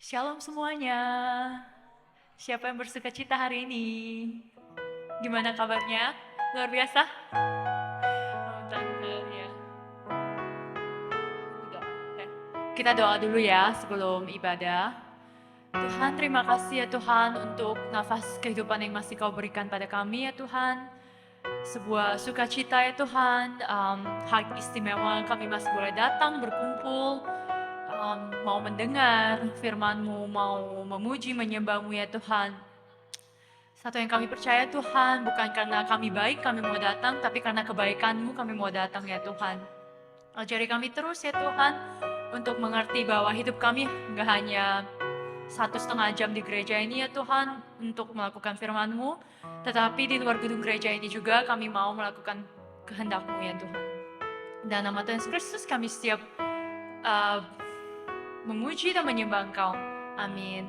Shalom semuanya. Siapa yang bersuka cita hari ini? Gimana kabarnya? Luar biasa? Oh, tante, ya. Oke. Kita doa dulu ya sebelum ibadah. Tuhan, terima kasih ya Tuhan untuk nafas kehidupan yang masih Kau berikan pada kami ya Tuhan. Sebuah sukacita ya Tuhan, hak istimewa kami masih boleh datang berkumpul, mau mendengar firman-Mu, mau memuji menyembah-Mu ya Tuhan. Satu yang kami percaya Tuhan, bukan karena kami baik kami mau datang, tapi karena kebaikan-Mu kami mau datang ya Tuhan. Ajari kami terus ya Tuhan, untuk mengerti bahwa hidup kami nggak hanya 1,5 jam di gereja ini ya Tuhan, untuk melakukan firman-Mu, tetapi di luar gedung gereja ini juga kami mau melakukan kehendak-Mu ya Tuhan. Dan nama Tuhan Yesus Kristus kami siap memuji dan menyembah Engkau. Amin.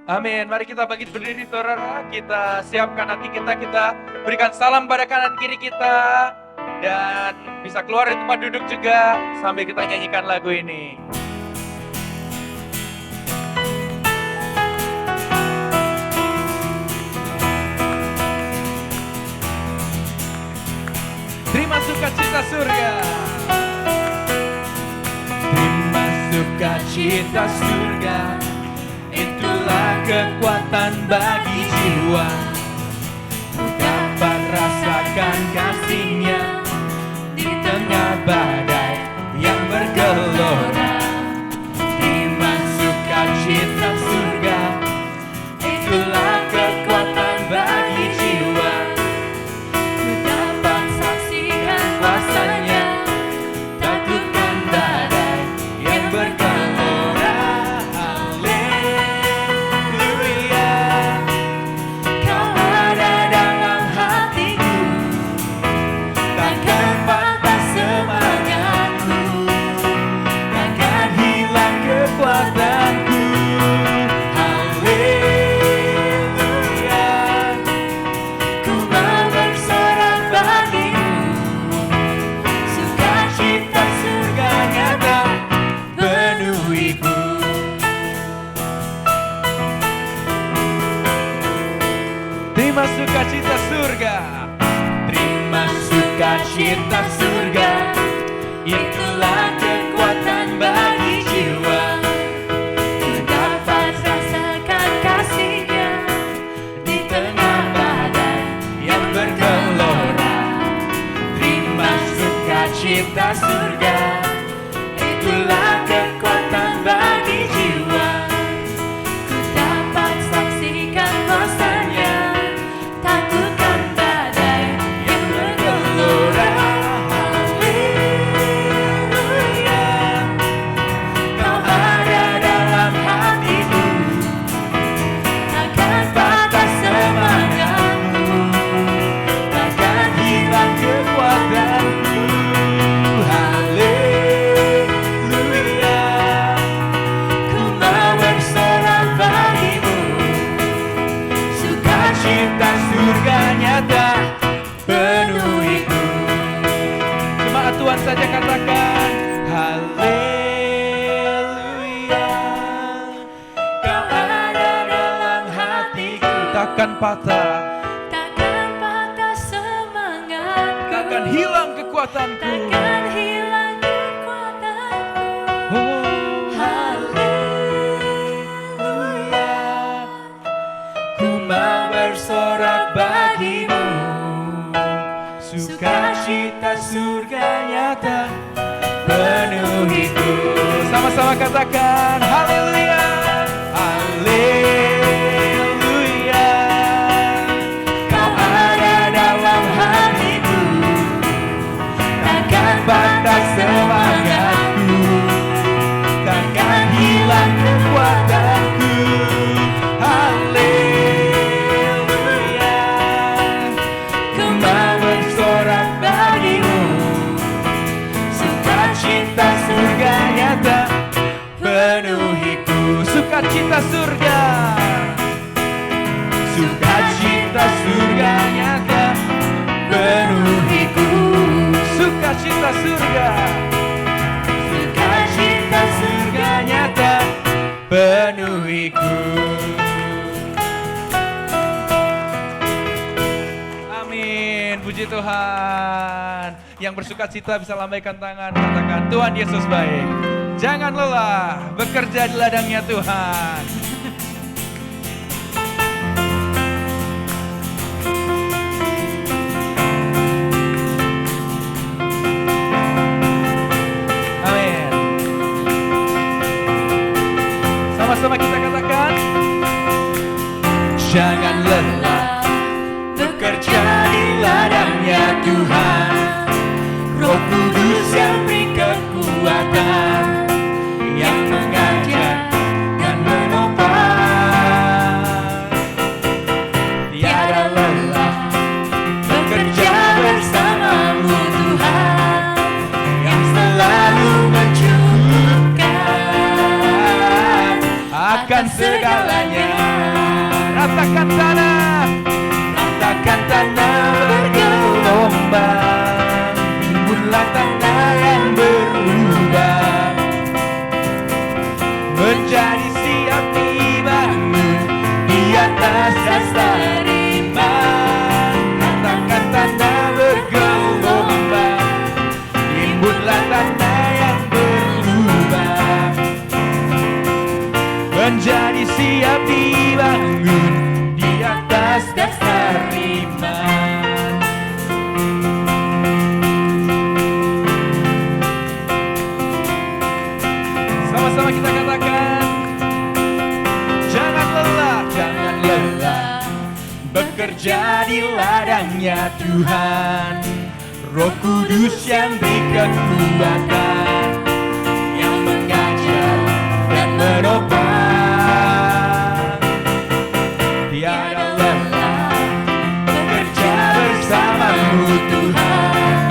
Amin. Mari kita bangkit berdiri saudara. Kita siapkan hati kita berikan salam pada kanan kiri kita. Dan bisa keluar dari tempat duduk juga sambil kita nyanyikan lagu ini. Terima sukacita surga. Terima sukacita surga. Itulah kekuatan bagi jiwa. Ku dapat rasakan kasih-Nya di tengah badai yang bergelora. Terima sukacita surga. Itulah kekuatan bagi jiwa. Ku dapat saksikan kuasa-Nya, takutkan badai yang bergelora. Haleluya, Kau ada dalam hatiku, takkan patah semangatku, takkan hilang kekuatanku. Haleluya, ku mau bersorak bagimu, sukacita surga nyata penuhiku. Terima sukacita surga. Terima sukacita surga. Itulah kekuatan bagi jiwa. Ku dapat rasakan kasih-Nya di tengah badai yang bergelora. Terima sukacita surga. Itulah kekuatan bagi jiwa. Ku dapat saksikan kuasa-Nya, takutkan badai yang bergelora. Haleluya, Kau ada dalam hatiku, takkan patah semangatku, takkan hilang kekuatanku. Haleluya, ku mau bersorak bagimu, sukacita surga nyata penuhiku. Jemaat Tuhan saja katakan haleluya, Kau ada dalam hatiku, takkan patah, Takkan patah semangatku, takkan hilang kekuatanku. takkan hilang kekuatanku. Oh, haleluya, ku mau bersorak bagimu, sukacita surga nyata penuhiku. Sama-sama katakan haleluya, haleluya, Kau ada dalam hatiku, takkan patah semangatku, takkan hilang kekuatanku. Haleluya, ku mau bersorak bagimu, sukacita surga nyata penuhiku. Sukacita surga, sukacita surga nyata penuhiku. Sukacita surga, sukacita surga nyata yang bersuka cita bisa lambaikan tangan, katakan Tuhan Yesus baik. Jangan lelah bekerja di ladangnya Tuhan. Amin. Sama-sama kita katakan, jangan lelah bekerja di ladangnya Tuhan. Roh Kudus yang beri kekuatan, yang mengajar dan menopang. Tiada lelah bekerja bersamamu Tuhan, yang selalu mencukupkan akan segalanya. Ratakan tanah, ratakan tanah bergelombang, timbunlah tanah yang berubah, menjadi siap dibangun di atas dasar iman. Ratakan tanah bergelombang, timbunlah tanah yang berubah, menjadi siap dibangun di atas dasar iman. Sama-sama kita katakan, jangan lelah bekerja di ladangnya Tuhan. Roh Kudus yang beri kekuatan, yang mengajar dan menopang. Tiada lelah bekerja bersamamu Tuhan,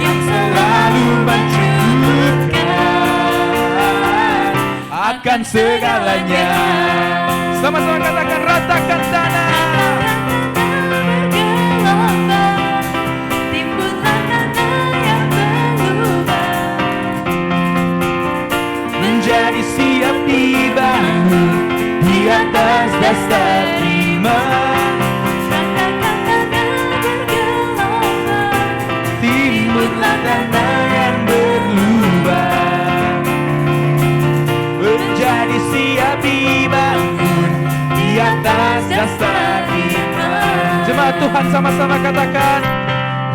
yang selalu mencukupkan akan segalanya. Sama-sama katakan, ratakan tanah, menjadi siap dibangun di atas dasar iman. Timbunlah tanah yang berlubang, menjadi siap dibangun di atas dasar iman. Jemaat Tuhan sama-sama katakan,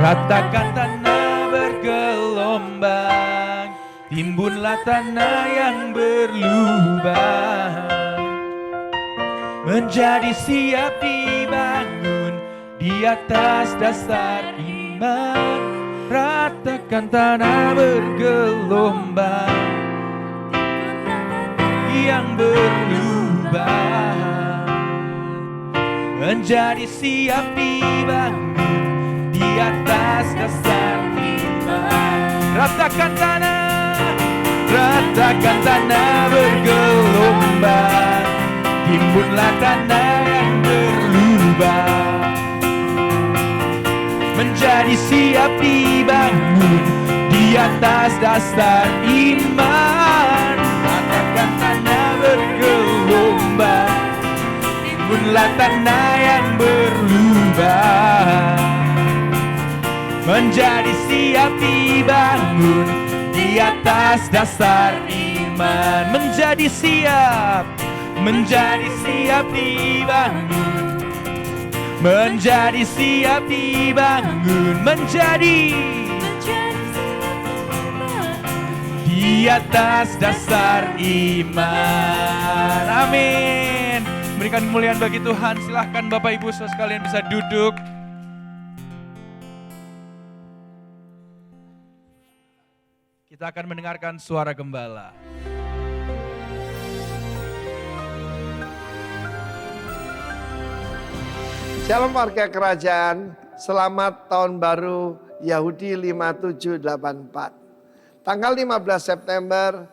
ratakan tanah bergelombang, timbunlah tanah yang berlubang, menjadi siap dibangun di atas dasar iman. Ratakan tanah bergelombang yang berlubang, menjadi siap dibangun di atas dasar iman. Ratakan tanah, ratakan tanah bergelombang, timbunlah tanah yang berlubang, menjadi siap dibangun di atas dasar iman. Ratakan tanah bergelombang, timbunlah tanah yang berlubang, menjadi siap dibangun di atas dasar iman. Menjadi siap dibangun, menjadi siap dibangun, menjadi di atas dasar iman. Amin. Berikan kemuliaan bagi Tuhan. Silahkan Bapak Ibu saudara sekalian bisa duduk. Kita akan mendengarkan suara gembala. Shalom warga kerajaan, selamat tahun baru Yahudi 5784. Tanggal 15 September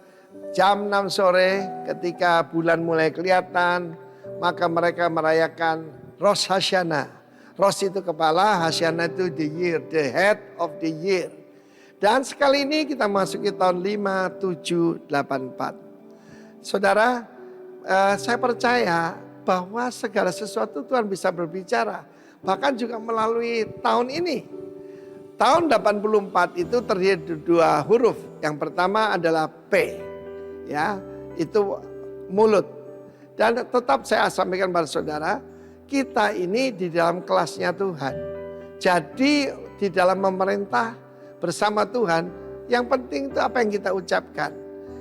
jam 6 sore ketika bulan mulai kelihatan, maka mereka merayakan Rosh Hashanah. Rosh itu kepala, Hashanah itu the year, the head of the year. Dan sekali ini kita masuki tahun 5784. Saudara, saya percaya bahwa segala sesuatu Tuhan bisa berbicara. Bahkan juga melalui tahun ini. Tahun 84 itu terdiri dari dua huruf. Yang pertama adalah P. Ya, itu mulut. Dan tetap saya sampaikan pada saudara, kita ini di dalam kelasnya Tuhan. Jadi di dalam memerintah bersama Tuhan, yang penting itu apa yang kita ucapkan.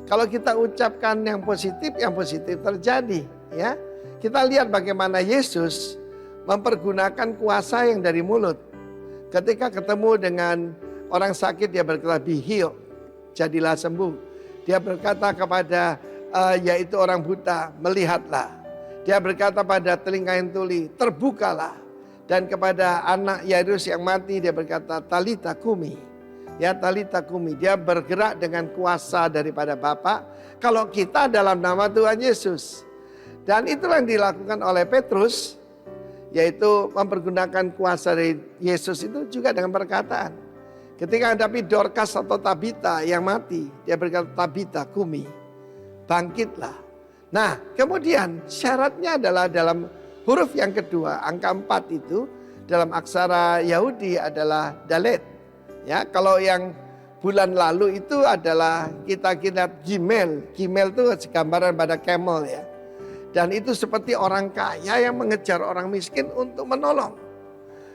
Kalau kita ucapkan yang positif terjadi. Ya, kita lihat bagaimana Yesus mempergunakan kuasa yang dari mulut. Ketika ketemu dengan orang sakit, dia berkata, "Be healed," jadilah sembuh. Dia berkata kepada yaitu orang buta, "Melihatlah." Dia berkata pada telinga yang tuli, "Terbukalah." Dan kepada anak Yairus yang mati, dia berkata, "Talita kumi." Ya, talita kumi. Dia bergerak dengan kuasa daripada Bapa. Kalau kita dalam nama Tuhan Yesus. Dan itulah yang dilakukan oleh Petrus, yaitu mempergunakan kuasa dari Yesus itu juga dengan perkataan. Ketika hadapi Dorcas atau Tabita yang mati, dia berkata, "Tabita kumi, bangkitlah." Nah, kemudian syaratnya adalah dalam huruf yang kedua, angka 4 itu dalam aksara Yahudi adalah Dalet. Ya, kalau yang bulan lalu itu adalah kita Gimel. Gimel itu gambaran pada camel ya. Dan itu seperti orang kaya yang mengejar orang miskin untuk menolong.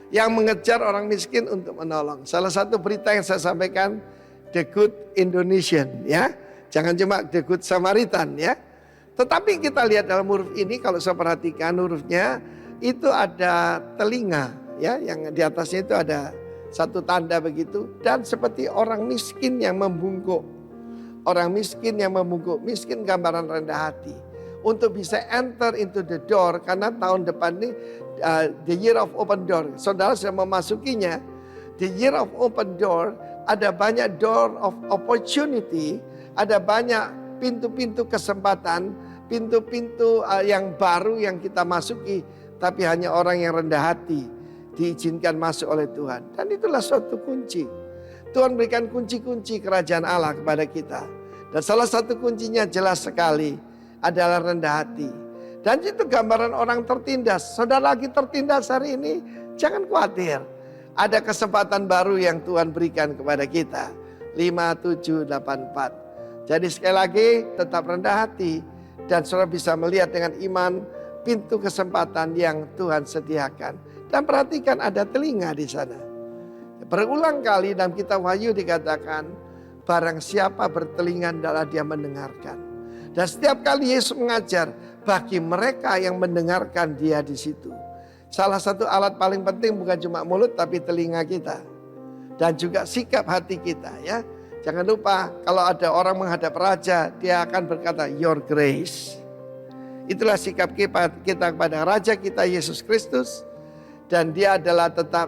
Yang mengejar orang miskin untuk menolong. Salah satu berita yang saya sampaikan, The Good Indonesian ya. Jangan cuma The Good Samaritan ya. Tetapi kita lihat dalam huruf ini, kalau saya perhatikan hurufnya itu ada telinga ya, yang di atasnya itu ada satu tanda begitu, dan seperti orang miskin yang membungkuk. Orang miskin yang membungkuk, miskin gambaran rendah hati. Untuk bisa enter into the door, karena tahun depan ini the year of open door. Saudara sudah memasukinya. The year of open door, ada banyak door of opportunity, ada banyak pintu-pintu kesempatan, pintu-pintu yang baru yang kita masuki, tapi hanya orang yang rendah hati diizinkan masuk oleh Tuhan. Dan itulah suatu kunci. Tuhan berikan kunci-kunci kerajaan Allah kepada kita. Dan salah satu kuncinya jelas sekali adalah rendah hati. Dan itu gambaran orang tertindas. Saudara lagi tertindas hari ini, jangan khawatir. Ada kesempatan baru yang Tuhan berikan kepada kita. 5784. Jadi sekali lagi tetap rendah hati. Dan saudara bisa melihat dengan iman pintu kesempatan yang Tuhan sediakan. Dan perhatikan ada telinga di sana. Berulang kali dalam kitab Wahyu dikatakan, barang siapa bertelinga adalah dia mendengarkan. Dan setiap kali Yesus mengajar, bagi mereka yang mendengarkan dia di situ. Salah satu alat paling penting bukan cuma mulut tapi telinga kita. Dan juga sikap hati kita ya. Jangan lupa kalau ada orang menghadap raja, dia akan berkata, "Your grace." Itulah sikap kita kepada raja kita Yesus Kristus. Dan dia adalah tetap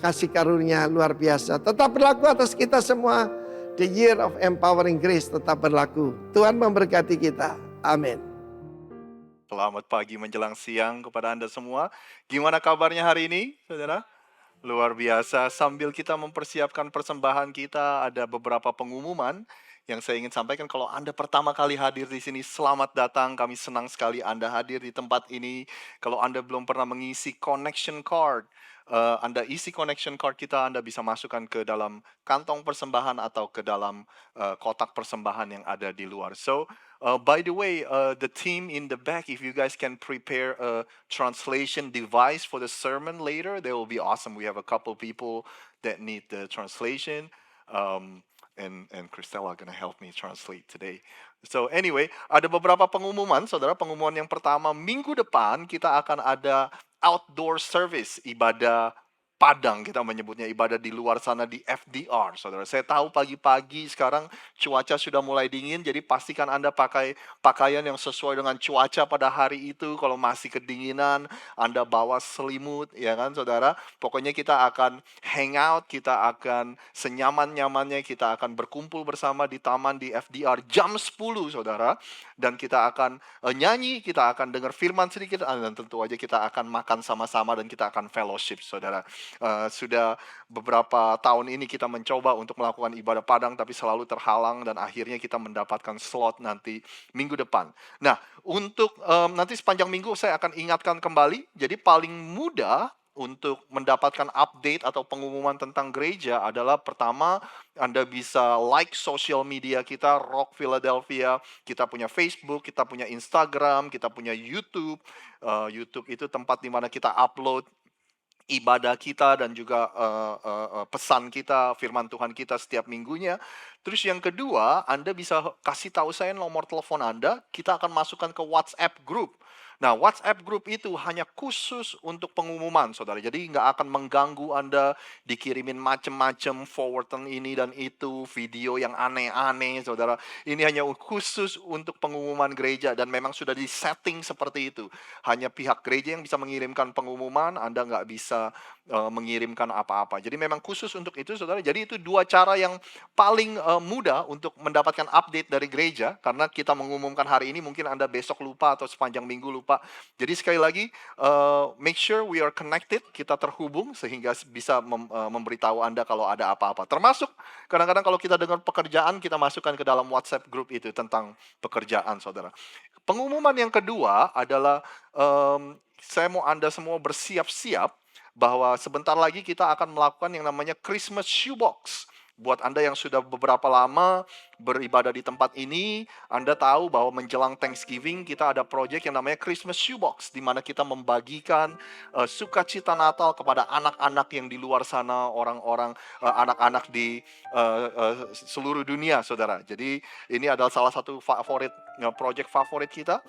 kasih karunia luar biasa. Tetap berlaku atas kita semua. The year of empowering grace tetap berlaku. Tuhan memberkati kita. Amin. Selamat pagi menjelang siang kepada Anda semua. Gimana kabarnya hari ini, saudara? Luar biasa. Sambil kita mempersiapkan persembahan kita, ada beberapa pengumuman yang saya ingin sampaikan. Kalau Anda pertama kali hadir di sini, selamat datang. Kami senang sekali Anda hadir di tempat ini. Kalau Anda belum pernah mengisi connection card, Anda isi connection card kita, Anda bisa masukkan ke dalam kantong persembahan atau ke dalam kotak persembahan yang ada di luar. So, by the way, the team in the back, if you guys can prepare a translation device for the sermon later, that will be awesome. We have a couple people that need the translation. And Christella gonna help me translate today. So anyway, ada beberapa pengumuman, saudara. Pengumuman yang pertama, minggu depan kita akan ada outdoor service, ibadah padang, kita menyebutnya ibadah di luar sana di FDR, saudara. Saya tahu pagi-pagi sekarang cuaca sudah mulai dingin, jadi pastikan Anda pakai pakaian yang sesuai dengan cuaca pada hari itu. Kalau masih kedinginan, Anda bawa selimut, ya kan, saudara. Pokoknya kita akan hangout, kita akan senyaman-nyamannya, kita akan berkumpul bersama di taman di FDR jam 10, saudara. Dan kita akan nyanyi, kita akan dengar firman sedikit, dan tentu aja kita akan makan sama-sama dan kita akan fellowship, saudara. Sudah beberapa tahun ini kita mencoba untuk melakukan ibadah padang tapi selalu terhalang dan akhirnya kita mendapatkan slot nanti minggu depan. Nah, untuk nanti sepanjang minggu saya akan ingatkan kembali. Jadi paling mudah untuk mendapatkan update atau pengumuman tentang gereja adalah pertama, Anda bisa like social media kita, Rock Philadelphia. Kita punya Facebook, kita punya Instagram, kita punya YouTube. YouTube itu tempat di mana kita upload ibadah kita dan juga pesan kita, firman Tuhan kita setiap minggunya. Terus yang kedua, Anda bisa kasih tahu saya nomor telepon Anda, kita akan masukkan ke WhatsApp group. Nah, WhatsApp group itu hanya khusus untuk pengumuman, saudara. Jadi nggak akan mengganggu Anda, dikirimin macam-macam forwardan ini dan itu, video yang aneh-aneh, saudara. Ini hanya khusus untuk pengumuman gereja dan memang sudah disetting seperti itu. Hanya pihak gereja yang bisa mengirimkan pengumuman, Anda nggak bisa mengirimkan apa-apa. Jadi memang khusus untuk itu, saudara. Jadi itu dua cara yang paling mudah untuk mendapatkan update dari gereja, karena kita mengumumkan hari ini, mungkin Anda besok lupa atau sepanjang minggu lupa. Jadi sekali lagi, make sure we are connected, kita terhubung sehingga bisa memberitahu Anda kalau ada apa-apa. Termasuk kadang-kadang kalau kita dengar pekerjaan, kita masukkan ke dalam WhatsApp group itu tentang pekerjaan, saudara. Pengumuman yang kedua adalah saya mau Anda semua bersiap-siap bahwa sebentar lagi kita akan melakukan yang namanya Christmas Shoebox. Buat Anda yang sudah beberapa lama beribadah di tempat ini, Anda tahu bahwa menjelang Thanksgiving kita ada proyek yang namanya Christmas Shoebox, di mana kita membagikan sukacita Natal kepada anak-anak yang di luar sana, orang-orang anak-anak di seluruh dunia, saudara. Jadi ini adalah salah satu proyek favorit kita.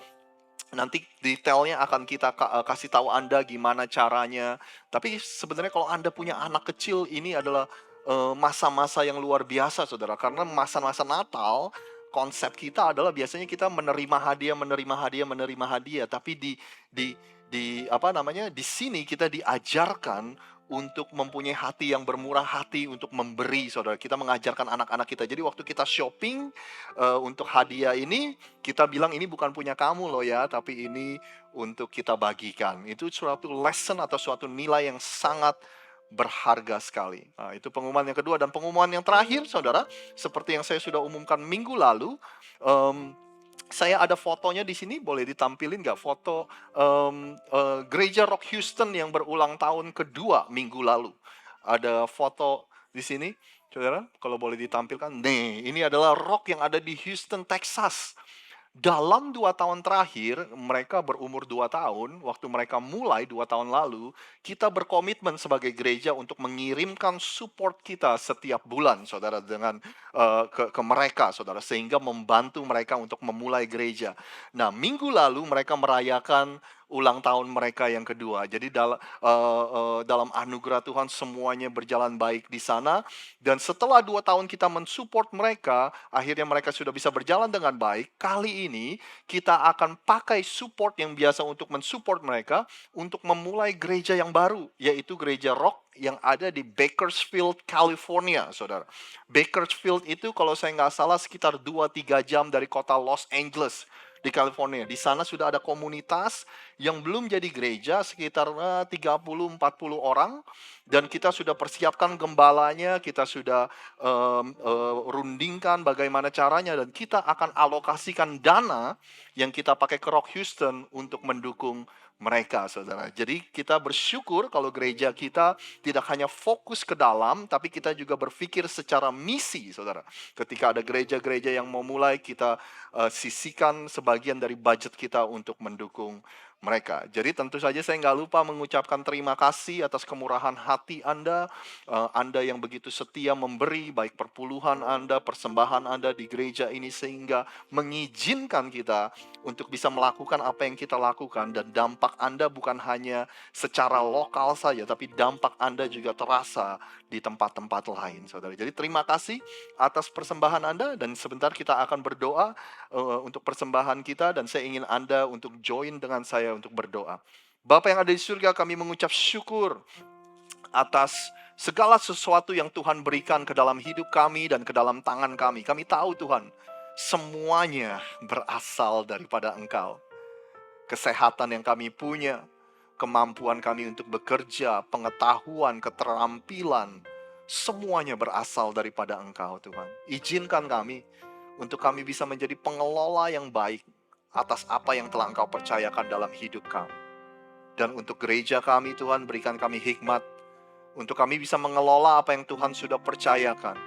Nanti detailnya akan kita kasih tahu Anda gimana caranya. Tapi sebenarnya kalau Anda punya anak kecil, ini adalah masa-masa yang luar biasa, saudara. Karena masa-masa Natal, konsep kita adalah biasanya kita menerima hadiah. Tapi di sini kita diajarkan untuk mempunyai hati yang bermurah hati untuk memberi, saudara. Kita mengajarkan anak-anak kita. Jadi waktu kita shopping untuk hadiah ini, kita bilang ini bukan punya kamu loh ya, tapi ini untuk kita bagikan. Itu suatu lesson atau suatu nilai yang sangat berharga sekali. Nah, itu pengumuman yang kedua. Dan pengumuman yang terakhir, saudara, seperti yang saya sudah umumkan minggu lalu, saya ada fotonya di sini, boleh ditampilin nggak foto Gereja Rock Houston yang berulang tahun kedua minggu lalu. Ada foto di sini, saudara, kalau boleh ditampilkan. Nih, ini adalah Rock yang ada di Houston, Texas. Dalam 2 tahun terakhir, mereka berumur 2 tahun, waktu mereka mulai 2 tahun lalu, kita berkomitmen sebagai gereja untuk mengirimkan support kita setiap bulan, saudara, dengan ke mereka, saudara, sehingga membantu mereka untuk memulai gereja. Nah, minggu lalu mereka merayakan ulang tahun mereka yang kedua. Jadi dalam anugerah Tuhan semuanya berjalan baik di sana. Dan setelah 2 tahun kita mensupport mereka, akhirnya mereka sudah bisa berjalan dengan baik. Kali ini kita akan pakai support yang biasa untuk mensupport mereka untuk memulai gereja yang baru, yaitu Gereja Rock yang ada di Bakersfield, California, saudara. Bakersfield itu kalau saya nggak salah sekitar 2-3 jam dari kota Los Angeles di California. Di sana sudah ada komunitas yang belum jadi gereja, sekitar 30-40 orang. Dan kita sudah persiapkan gembalanya, kita sudah rundingkan bagaimana caranya. Dan kita akan alokasikan dana yang kita pakai ke Rock Houston untuk mendukung mereka, saudara. Jadi kita bersyukur kalau gereja kita tidak hanya fokus ke dalam, tapi kita juga berpikir secara misi, saudara. Ketika ada gereja-gereja yang mau mulai, kita sisihkan sebagian dari budget kita untuk mendukung mereka. Jadi tentu saja saya nggak lupa mengucapkan terima kasih atas kemurahan hati Anda. Anda yang begitu setia memberi, baik perpuluhan Anda, persembahan Anda di gereja ini, sehingga mengizinkan kita untuk bisa melakukan apa yang kita lakukan. Dan dampak Anda bukan hanya secara lokal saja, tapi dampak Anda juga terasa di tempat-tempat lain, saudara. Jadi terima kasih atas persembahan Anda, dan sebentar kita akan berdoa untuk persembahan kita, dan saya ingin Anda untuk join dengan saya untuk berdoa. Bapa yang ada di surga, kami mengucap syukur atas segala sesuatu yang Tuhan berikan ke dalam hidup kami dan ke dalam tangan kami. Kami tahu Tuhan, semuanya berasal daripada Engkau. Kesehatan yang kami punya, kemampuan kami untuk bekerja, pengetahuan, keterampilan, semuanya berasal daripada Engkau, Tuhan. Izinkan kami untuk kami bisa menjadi pengelola yang baik atas apa yang telah Engkau percayakan dalam hidup kami. Dan untuk gereja kami Tuhan, berikan kami hikmat untuk kami bisa mengelola apa yang Tuhan sudah percayakan.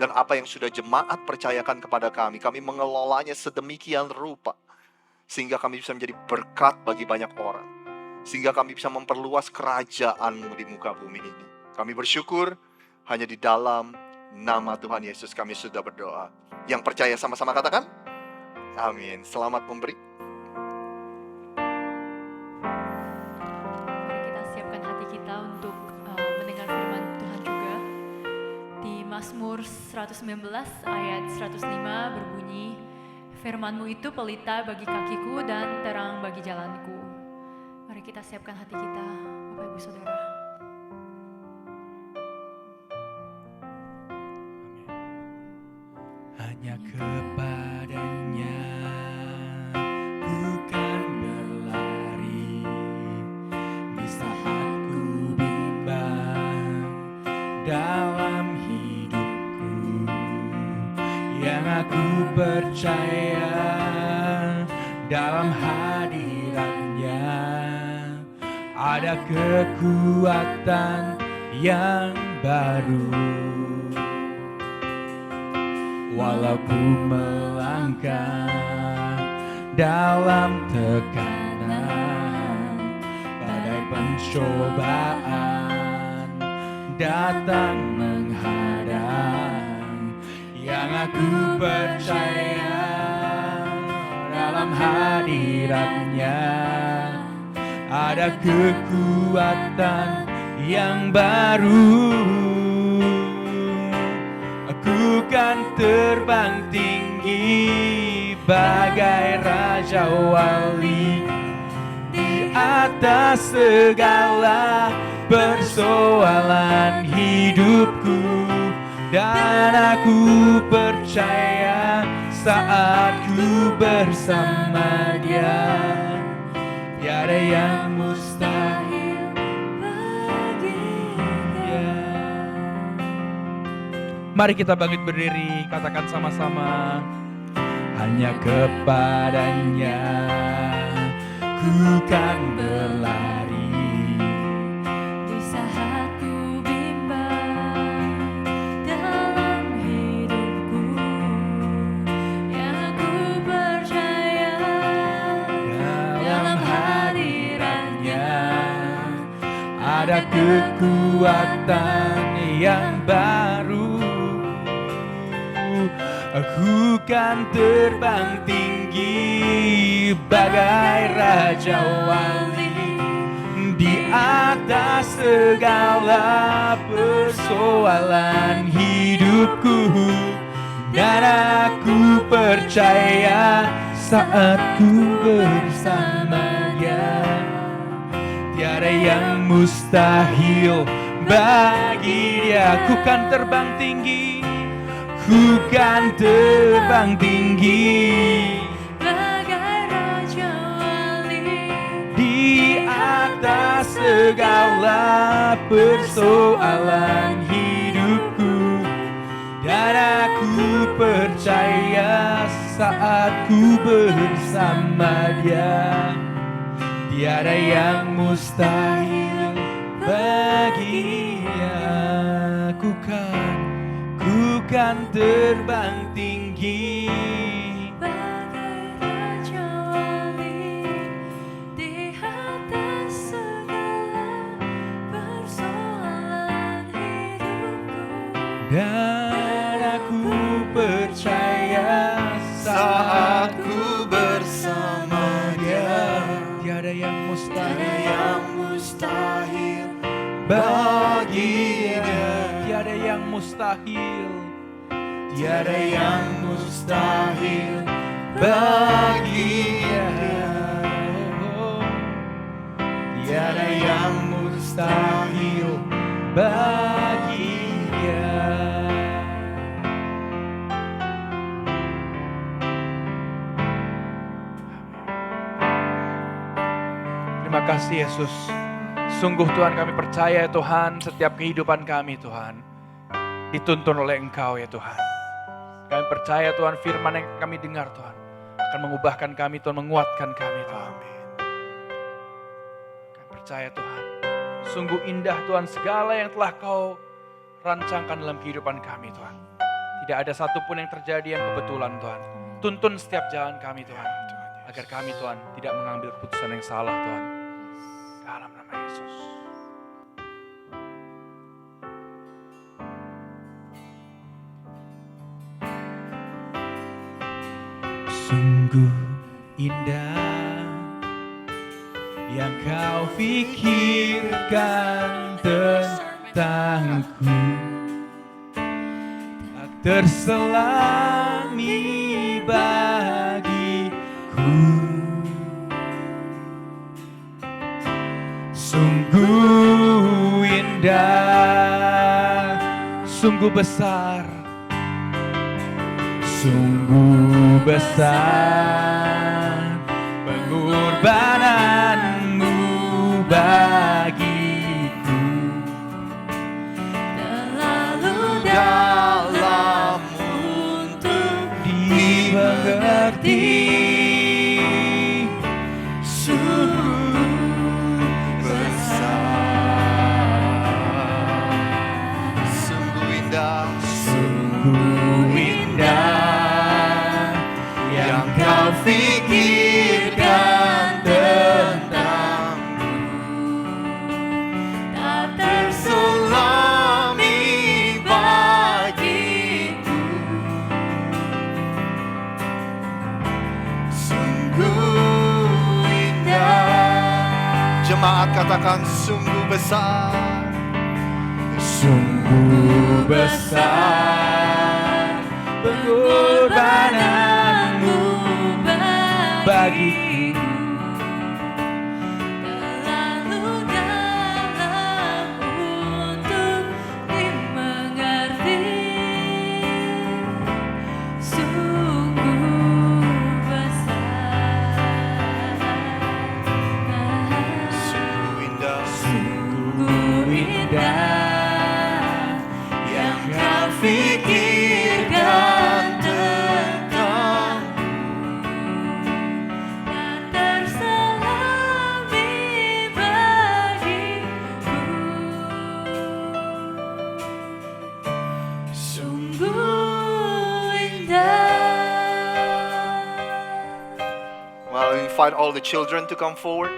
Dan apa yang sudah jemaat percayakan kepada kami. Kami mengelolanya sedemikian rupa. Sehingga kami bisa menjadi berkat bagi banyak orang. Sehingga kami bisa memperluas kerajaan-Mu di muka bumi ini. Kami bersyukur hanya di dalam nama Tuhan Yesus kami sudah berdoa. Yang percaya sama-sama katakan, amin. Selamat memberi. Mari kita siapkan hati kita untuk mendengar firman Tuhan juga. Di Mazmur 119 ayat 105 berbunyi, firman-Mu itu pelita bagi kakiku dan terang bagi jalanku. Mari kita siapkan hati kita, Bapak Ibu Saudara. Hanya kepadanya ku kan berlari di saat ku bimbang dalam hidupku, yang aku percaya dalam hadiratnya ada kekuatan yang baru. Walau ku melangkah dalam tekanan, badai pencobaan datang menghadang, yang aku percaya dalam hadiratnya ada kekuatan yang baru. Aku kan terbang tinggi bagai Raja Wali di atas segala persoalan hidupku. Dan aku percaya saat ku bersama Dia, tiada yang mustahil bagi Dia. Mari kita bangkit berdiri, katakan sama-sama. Hanya kepadanya ku kan berlari Di saat ku bimbang dalam hidupku, yang aku percaya dalam hadiratnya ada kekuatan yang baru. Aku kan terbang tinggi bagai Raja Wali di atas segala persoalan hidupku. Dan aku percaya saat ku bersama Dia, tiada yang mustahil bagi Dia. Ku kan terbang tinggi, ku kan terbang tinggi bagai Raja Wali di atas segala persoalan hidupku. Dan aku percaya saat ku bersama Dia, tiada yang mustahil bagi Dia. Ku kan terbang tinggi bagai Raja Wali di atas segala persoalan hidupku. dan aku percaya saat ku bersama Dia, tiada yang mustahil bagi Dia. Tiada yang mustahil, tiada yang mustahil bagi Dia. Oh, tiada yang mustahil bagi Dia. Terima kasih Yesus. Sungguh Tuhan, kami percaya Tuhan, setiap kehidupan kami Tuhan dituntun oleh Engkau ya Tuhan. Kami percaya Tuhan, firman yang kami dengar Tuhan akan mengubahkan kami Tuhan, menguatkan kami Tuhan. percaya Tuhan, sungguh indah Tuhan segala yang telah Kau rancangkan dalam kehidupan kami Tuhan. Tidak ada satupun yang terjadi yang kebetulan Tuhan. Tuntun setiap jalan kami Tuhan, agar kami Tuhan tidak mengambil keputusan yang salah Tuhan. Dalam nama Yesus. Sungguh indah yang Kau pikirkan tentangku, tak terselami bagiku. Sungguh indah, sungguh besar, sungguh besar pengorbananmu bagiku. Terlalu Dalam untuk Dimengerti sungguh besar, sungguh indah, sungguh indah yang Kau pikirkan tentangku, tak terselami bagiku. Sungguh indah. Jemaat katakan sungguh besar. sungguh besar pengorbananmu bagiku. terlalu dalam untuk dimengerti. Sungguh besar, Sungguh indah. sungguh indah yang Kau Pikirkan tentang tak terselami bagiku. Sungguh indah. Well, we invite all the children to come forward.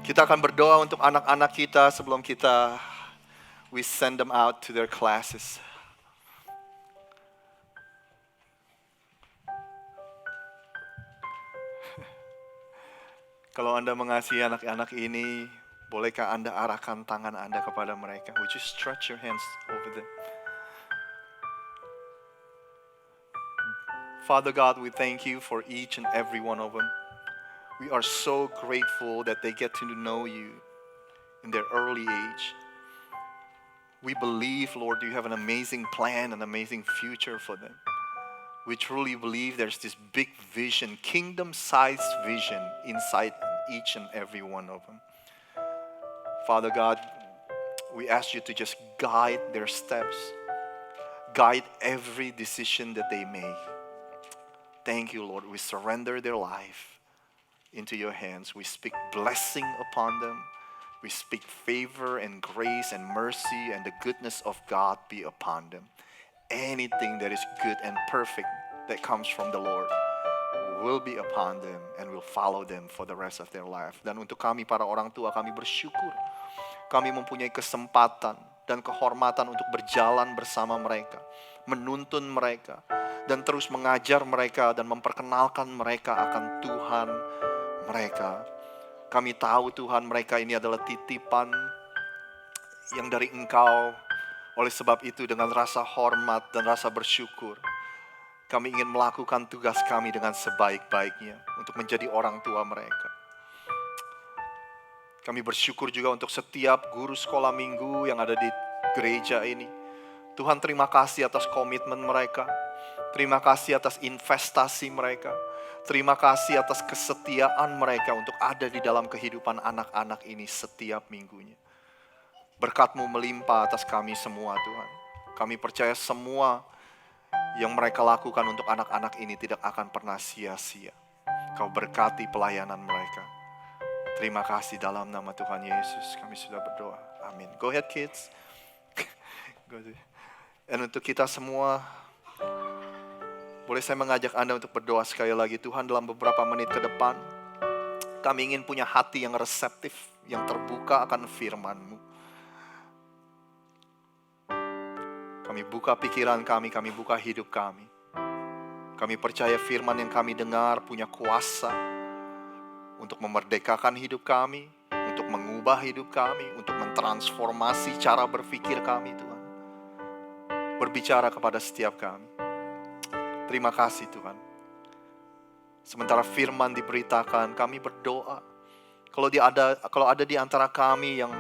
Kita akan berdoa untuk anak-anak kita sebelum we send them out to their classes. Kalau Anda mengasihi anak-anak ini, bolehkah Anda arahkan tangan Anda kepada mereka? Would you stretch your hands over them? Father God, we thank you for each and every one of them. We are so grateful that they get to know you in their early age. We believe, Lord, you have an amazing plan, an amazing future for them. We truly believe there's this big vision, kingdom-sized vision inside each and every one of them. Father God, we ask you to just guide their steps, guide every decision that they make. Thank you, Lord. We surrender their life into your hands. We speak blessing upon them. We speak favor and grace and mercy and the goodness of God be upon them. Anything that is good and perfect that comes from the Lord will be upon them and will follow them for the rest of their life. Dan untuk kami para orang tua, kami bersyukur. Kami mempunyai kesempatan dan kehormatan untuk berjalan bersama mereka, menuntun mereka, dan terus mengajar mereka dan memperkenalkan mereka akan Tuhan mereka. Kami tahu Tuhan mereka ini adalah titipan yang dari Engkau. Oleh sebab itu dengan rasa hormat dan rasa bersyukur, kami ingin melakukan tugas kami dengan sebaik-baiknya untuk menjadi orang tua mereka. Kami bersyukur juga untuk setiap guru sekolah minggu yang ada di gereja ini. Tuhan, terima kasih atas komitmen mereka. Terima kasih atas investasi mereka. Terima kasih atas kesetiaan mereka untuk ada di dalam kehidupan anak-anak ini setiap minggunya. Berkat-Mu melimpah atas kami semua, Tuhan. Kami percaya semua yang mereka lakukan untuk anak-anak ini tidak akan pernah sia-sia. Kau berkati pelayanan mereka. Terima kasih dalam nama Tuhan Yesus kami sudah berdoa. Amin. Go ahead kids. Go ahead. Dan untuk kita semua, boleh saya mengajak Anda untuk berdoa sekali lagi. Tuhan, dalam beberapa menit ke depan, kami ingin punya hati yang reseptif, yang terbuka akan firman-Mu. Kami buka pikiran kami buka hidup kami. Kami percaya firman yang kami dengar punya kuasa untuk memerdekakan hidup kami, untuk mengubah hidup kami, untuk mentransformasi cara berpikir kami, Tuhan. Berbicara kepada setiap kami. Terima kasih Tuhan. Sementara firman diberitakan, kami berdoa. Kalau ada di antara kami yang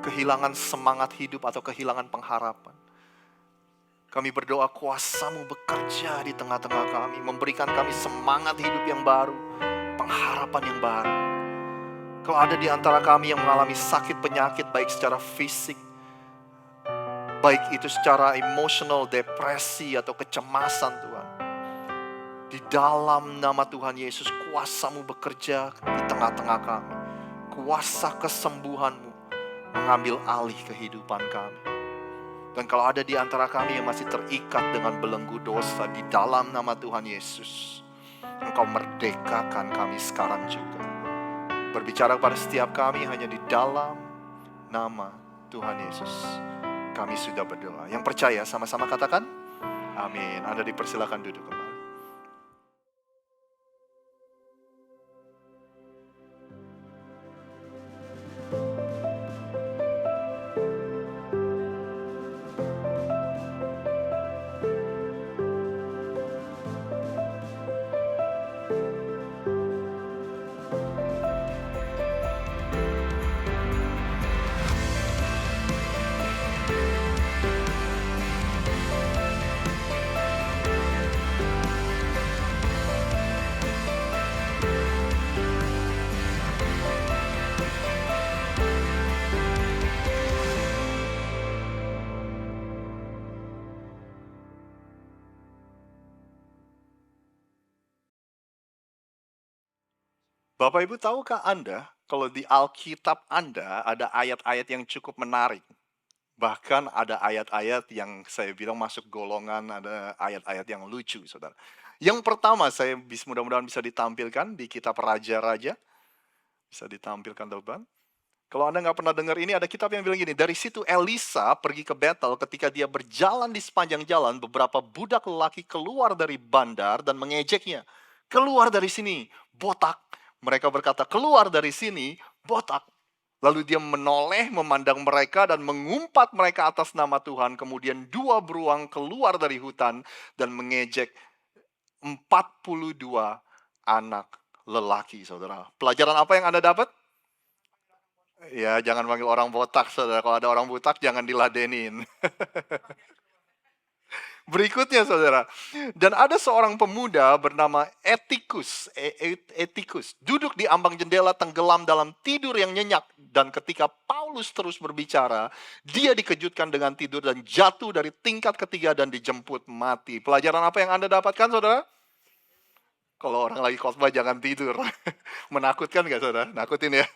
kehilangan semangat hidup atau kehilangan pengharapan, kami berdoa kuasa-Mu bekerja di tengah-tengah kami, memberikan kami semangat hidup yang baru, pengharapan yang baru. Kalau ada di antara kami yang mengalami sakit penyakit, baik secara fisik, baik itu secara emosional, depresi atau kecemasan Tuhan. Di dalam nama Tuhan Yesus, kuasa-Mu bekerja di tengah-tengah kami. Kuasa kesembuhan-Mu mengambil alih kehidupan kami. Dan kalau ada di antara kami yang masih terikat dengan belenggu dosa, di dalam nama Tuhan Yesus, Engkau merdekakan kami sekarang juga. Berbicara kepada setiap kami hanya di dalam nama Tuhan Yesus. Kami sudah berdoa. Yang percaya sama-sama katakan, amin. Anda dipersilakan duduk kembali. Bapak Ibu, tahukah Anda kalau di Alkitab Anda ada ayat-ayat yang cukup menarik? Bahkan ada ayat-ayat yang saya bilang masuk golongan, ada ayat-ayat yang lucu, saudara. Yang pertama mudah-mudahan bisa ditampilkan di kitab Raja-Raja. Bisa ditampilkan teman-teman. Kalau Anda nggak pernah dengar ini, ada kitab yang bilang gini, dari situ Elisa pergi ke Betel, ketika dia berjalan di sepanjang jalan, beberapa budak lelaki keluar dari bandar dan mengejeknya. Keluar dari sini, botak. Mereka berkata, keluar dari sini, botak. Lalu dia menoleh, memandang mereka dan mengumpat mereka atas nama Tuhan. Kemudian 2 beruang keluar dari hutan dan mengejek 42 anak lelaki, saudara. Pelajaran apa yang Anda dapat? Ya, jangan panggil orang botak, saudara. Kalau ada orang botak, jangan diladenin. Berikutnya, saudara. Dan ada seorang pemuda bernama Etikus. Etikus duduk di ambang jendela tenggelam dalam tidur yang nyenyak. Dan ketika Paulus terus berbicara, dia dikejutkan dengan tidur dan jatuh dari tingkat ketiga dan dijemput mati. Pelajaran apa yang Anda dapatkan, saudara? Kalau orang lagi khotbah jangan tidur. Menakutkan nggak, saudara? Nakutin ya.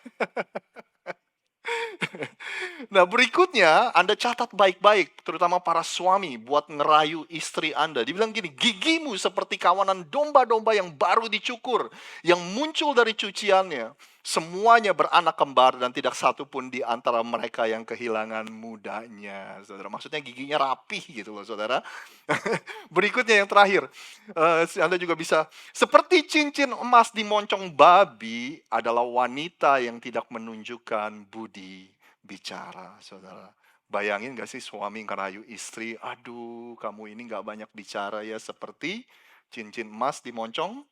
Nah, berikutnya Anda catat baik-baik, terutama para suami, buat ngerayu istri Anda. Dibilang gini, gigimu seperti kawanan domba-domba yang baru dicukur, yang muncul dari cuciannya. Semuanya beranak kembar dan tidak satu pun di antara mereka yang kehilangan mudanya. Saudara, maksudnya giginya rapih gitu loh, saudara. Berikutnya yang terakhir, Anda juga bisa, seperti cincin emas di moncong babi adalah wanita yang tidak menunjukkan budi bicara, saudara. Bayangin gak sih suami ngerayu istri, aduh kamu ini gak banyak bicara ya, seperti cincin emas di moncong.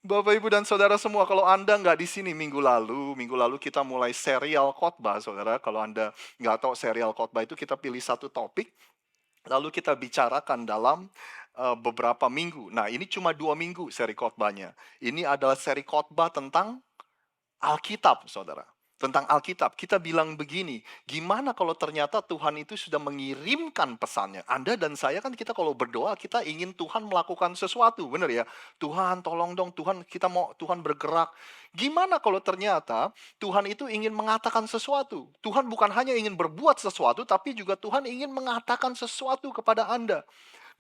Bapak, Ibu, dan Saudara semua, kalau Anda nggak di sini minggu lalu kita mulai serial khotbah, saudara. Kalau Anda nggak tahu serial khotbah itu, kita pilih satu topik, lalu kita bicarakan dalam beberapa minggu. Nah, ini cuma 2 minggu seri khotbahnya. Ini adalah seri khotbah tentang Alkitab, saudara. tentang Alkitab, kita bilang begini, gimana kalau ternyata Tuhan itu sudah mengirimkan pesannya? Anda dan saya kan kita kalau berdoa, kita ingin Tuhan melakukan sesuatu, benar ya? Tuhan tolong dong, Tuhan kita mau Tuhan bergerak. Gimana kalau ternyata Tuhan itu ingin mengatakan sesuatu? Tuhan bukan hanya ingin berbuat sesuatu, tapi juga Tuhan ingin mengatakan sesuatu kepada Anda.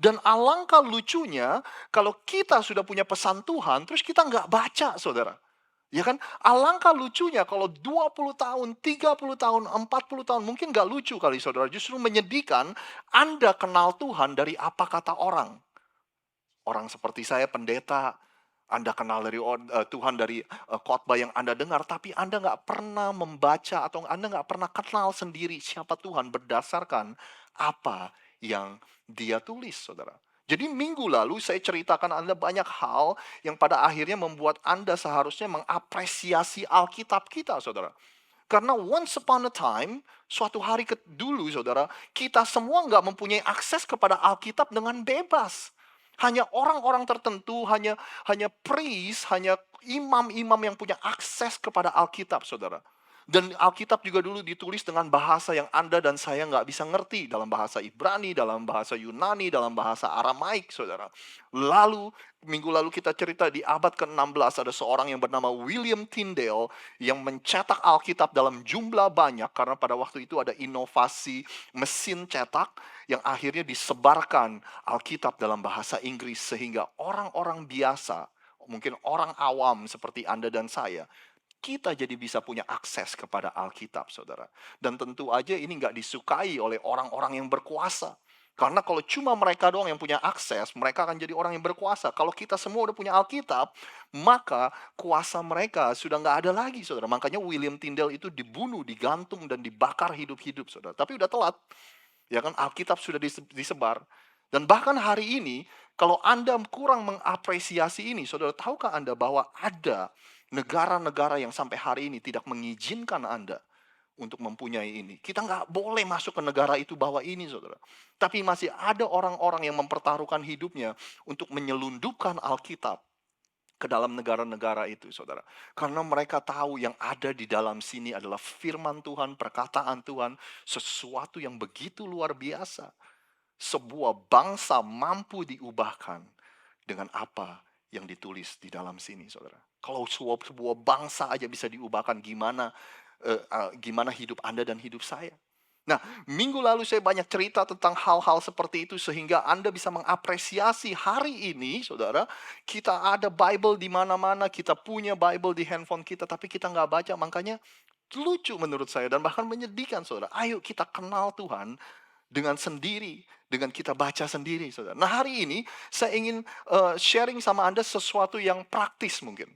Dan alangkah lucunya, kalau kita sudah punya pesan Tuhan, terus kita nggak baca, saudara. Ya kan? Alangkah lucunya kalau 20 tahun, 30 tahun, 40 tahun, mungkin gak lucu kali saudara. Justru menyedihkan, Anda kenal Tuhan dari apa kata orang. Orang seperti saya pendeta, Anda kenal dari Tuhan dari khotbah yang Anda dengar, tapi Anda gak pernah membaca atau Anda gak pernah kenal sendiri siapa Tuhan berdasarkan apa yang Dia tulis, saudara. Jadi minggu lalu saya ceritakan Anda banyak hal yang pada akhirnya membuat Anda seharusnya mengapresiasi Alkitab kita, saudara. Karena once upon a time, suatu hari dulu, saudara, kita semua nggak mempunyai akses kepada Alkitab dengan bebas. Hanya orang-orang tertentu, hanya priest, hanya imam-imam yang punya akses kepada Alkitab, saudara. Dan Alkitab juga dulu ditulis dengan bahasa yang Anda dan saya nggak bisa ngerti. Dalam bahasa Ibrani, dalam bahasa Yunani, dalam bahasa Aramaik, saudara. Lalu, minggu lalu kita cerita di abad ke-16 ada seorang yang bernama William Tyndale yang mencetak Alkitab dalam jumlah banyak. Karena pada waktu itu ada inovasi mesin cetak yang akhirnya disebarkan Alkitab dalam bahasa Inggris. Sehingga orang-orang biasa, mungkin orang awam seperti Anda dan saya, kita jadi bisa punya akses kepada Alkitab, saudara. Dan tentu aja ini nggak disukai oleh orang-orang yang berkuasa. Karena kalau cuma mereka doang yang punya akses, mereka akan jadi orang yang berkuasa. Kalau kita semua udah punya Alkitab, maka kuasa mereka sudah nggak ada lagi, saudara. Makanya William Tyndale itu dibunuh, digantung, dan dibakar hidup-hidup, saudara. Tapi udah telat. Ya kan, Alkitab sudah disebar. Dan bahkan hari ini, kalau Anda kurang mengapresiasi ini, saudara, tahukah Anda bahwa ada negara-negara yang sampai hari ini tidak mengizinkan Anda untuk mempunyai ini. Kita nggak boleh masuk ke negara itu bawa ini, saudara. Tapi masih ada orang-orang yang mempertaruhkan hidupnya untuk menyelundupkan Alkitab ke dalam negara-negara itu, saudara. Karena mereka tahu yang ada di dalam sini adalah firman Tuhan, perkataan Tuhan, sesuatu yang begitu luar biasa. Sebuah bangsa mampu diubahkan dengan apa yang ditulis di dalam sini, saudara. Kalau sebuah bangsa aja bisa diubahkan, gimana hidup Anda dan hidup saya. Nah, minggu lalu saya banyak cerita tentang hal-hal seperti itu sehingga Anda bisa mengapresiasi hari ini, saudara. Kita ada Bible di mana-mana, kita punya Bible di handphone kita, tapi kita nggak baca. Makanya lucu menurut saya dan bahkan menyedihkan, saudara. Ayo kita kenal Tuhan dengan sendiri, dengan kita baca sendiri, saudara. Nah, hari ini saya ingin sharing sama Anda sesuatu yang praktis mungkin.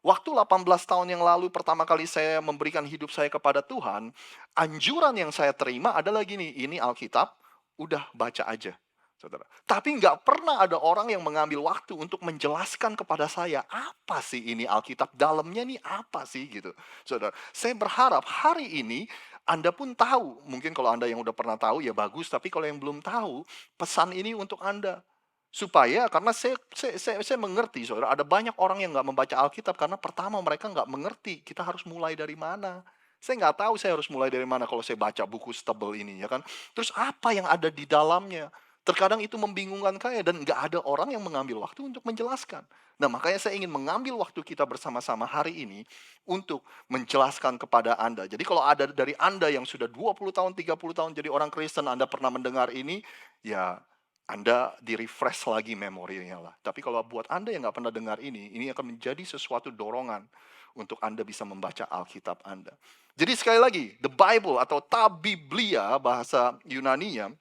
Waktu 18 tahun yang lalu pertama kali saya memberikan hidup saya kepada Tuhan, anjuran yang saya terima adalah gini, ini Alkitab, udah baca aja, saudara. Tapi nggak pernah ada orang yang mengambil waktu untuk menjelaskan kepada saya, apa sih ini Alkitab, dalamnya nih apa sih gitu, saudara. Saya berharap hari ini Anda pun tahu, mungkin kalau Anda yang udah pernah tahu ya bagus, tapi kalau yang belum tahu, pesan ini untuk Anda. Supaya, karena saya mengerti, saudara, ada banyak orang yang nggak membaca Alkitab karena pertama mereka nggak mengerti kita harus mulai dari mana. Saya nggak tahu saya harus mulai dari mana kalau saya baca buku setebal ini, ya kan? Terus apa yang ada di dalamnya? Terkadang itu membingungkan saya dan nggak ada orang yang mengambil waktu untuk menjelaskan. Nah, makanya saya ingin mengambil waktu kita bersama-sama hari ini untuk menjelaskan kepada Anda. Jadi kalau ada dari Anda yang sudah 20 tahun, 30 tahun jadi orang Kristen, Anda pernah mendengar ini, ya Anda di-refresh lagi memorinya lah. Tapi kalau buat Anda yang nggak pernah dengar ini akan menjadi sesuatu dorongan untuk Anda bisa membaca Alkitab Anda. Jadi sekali lagi, the Bible atau ta Biblia bahasa Yunaninya,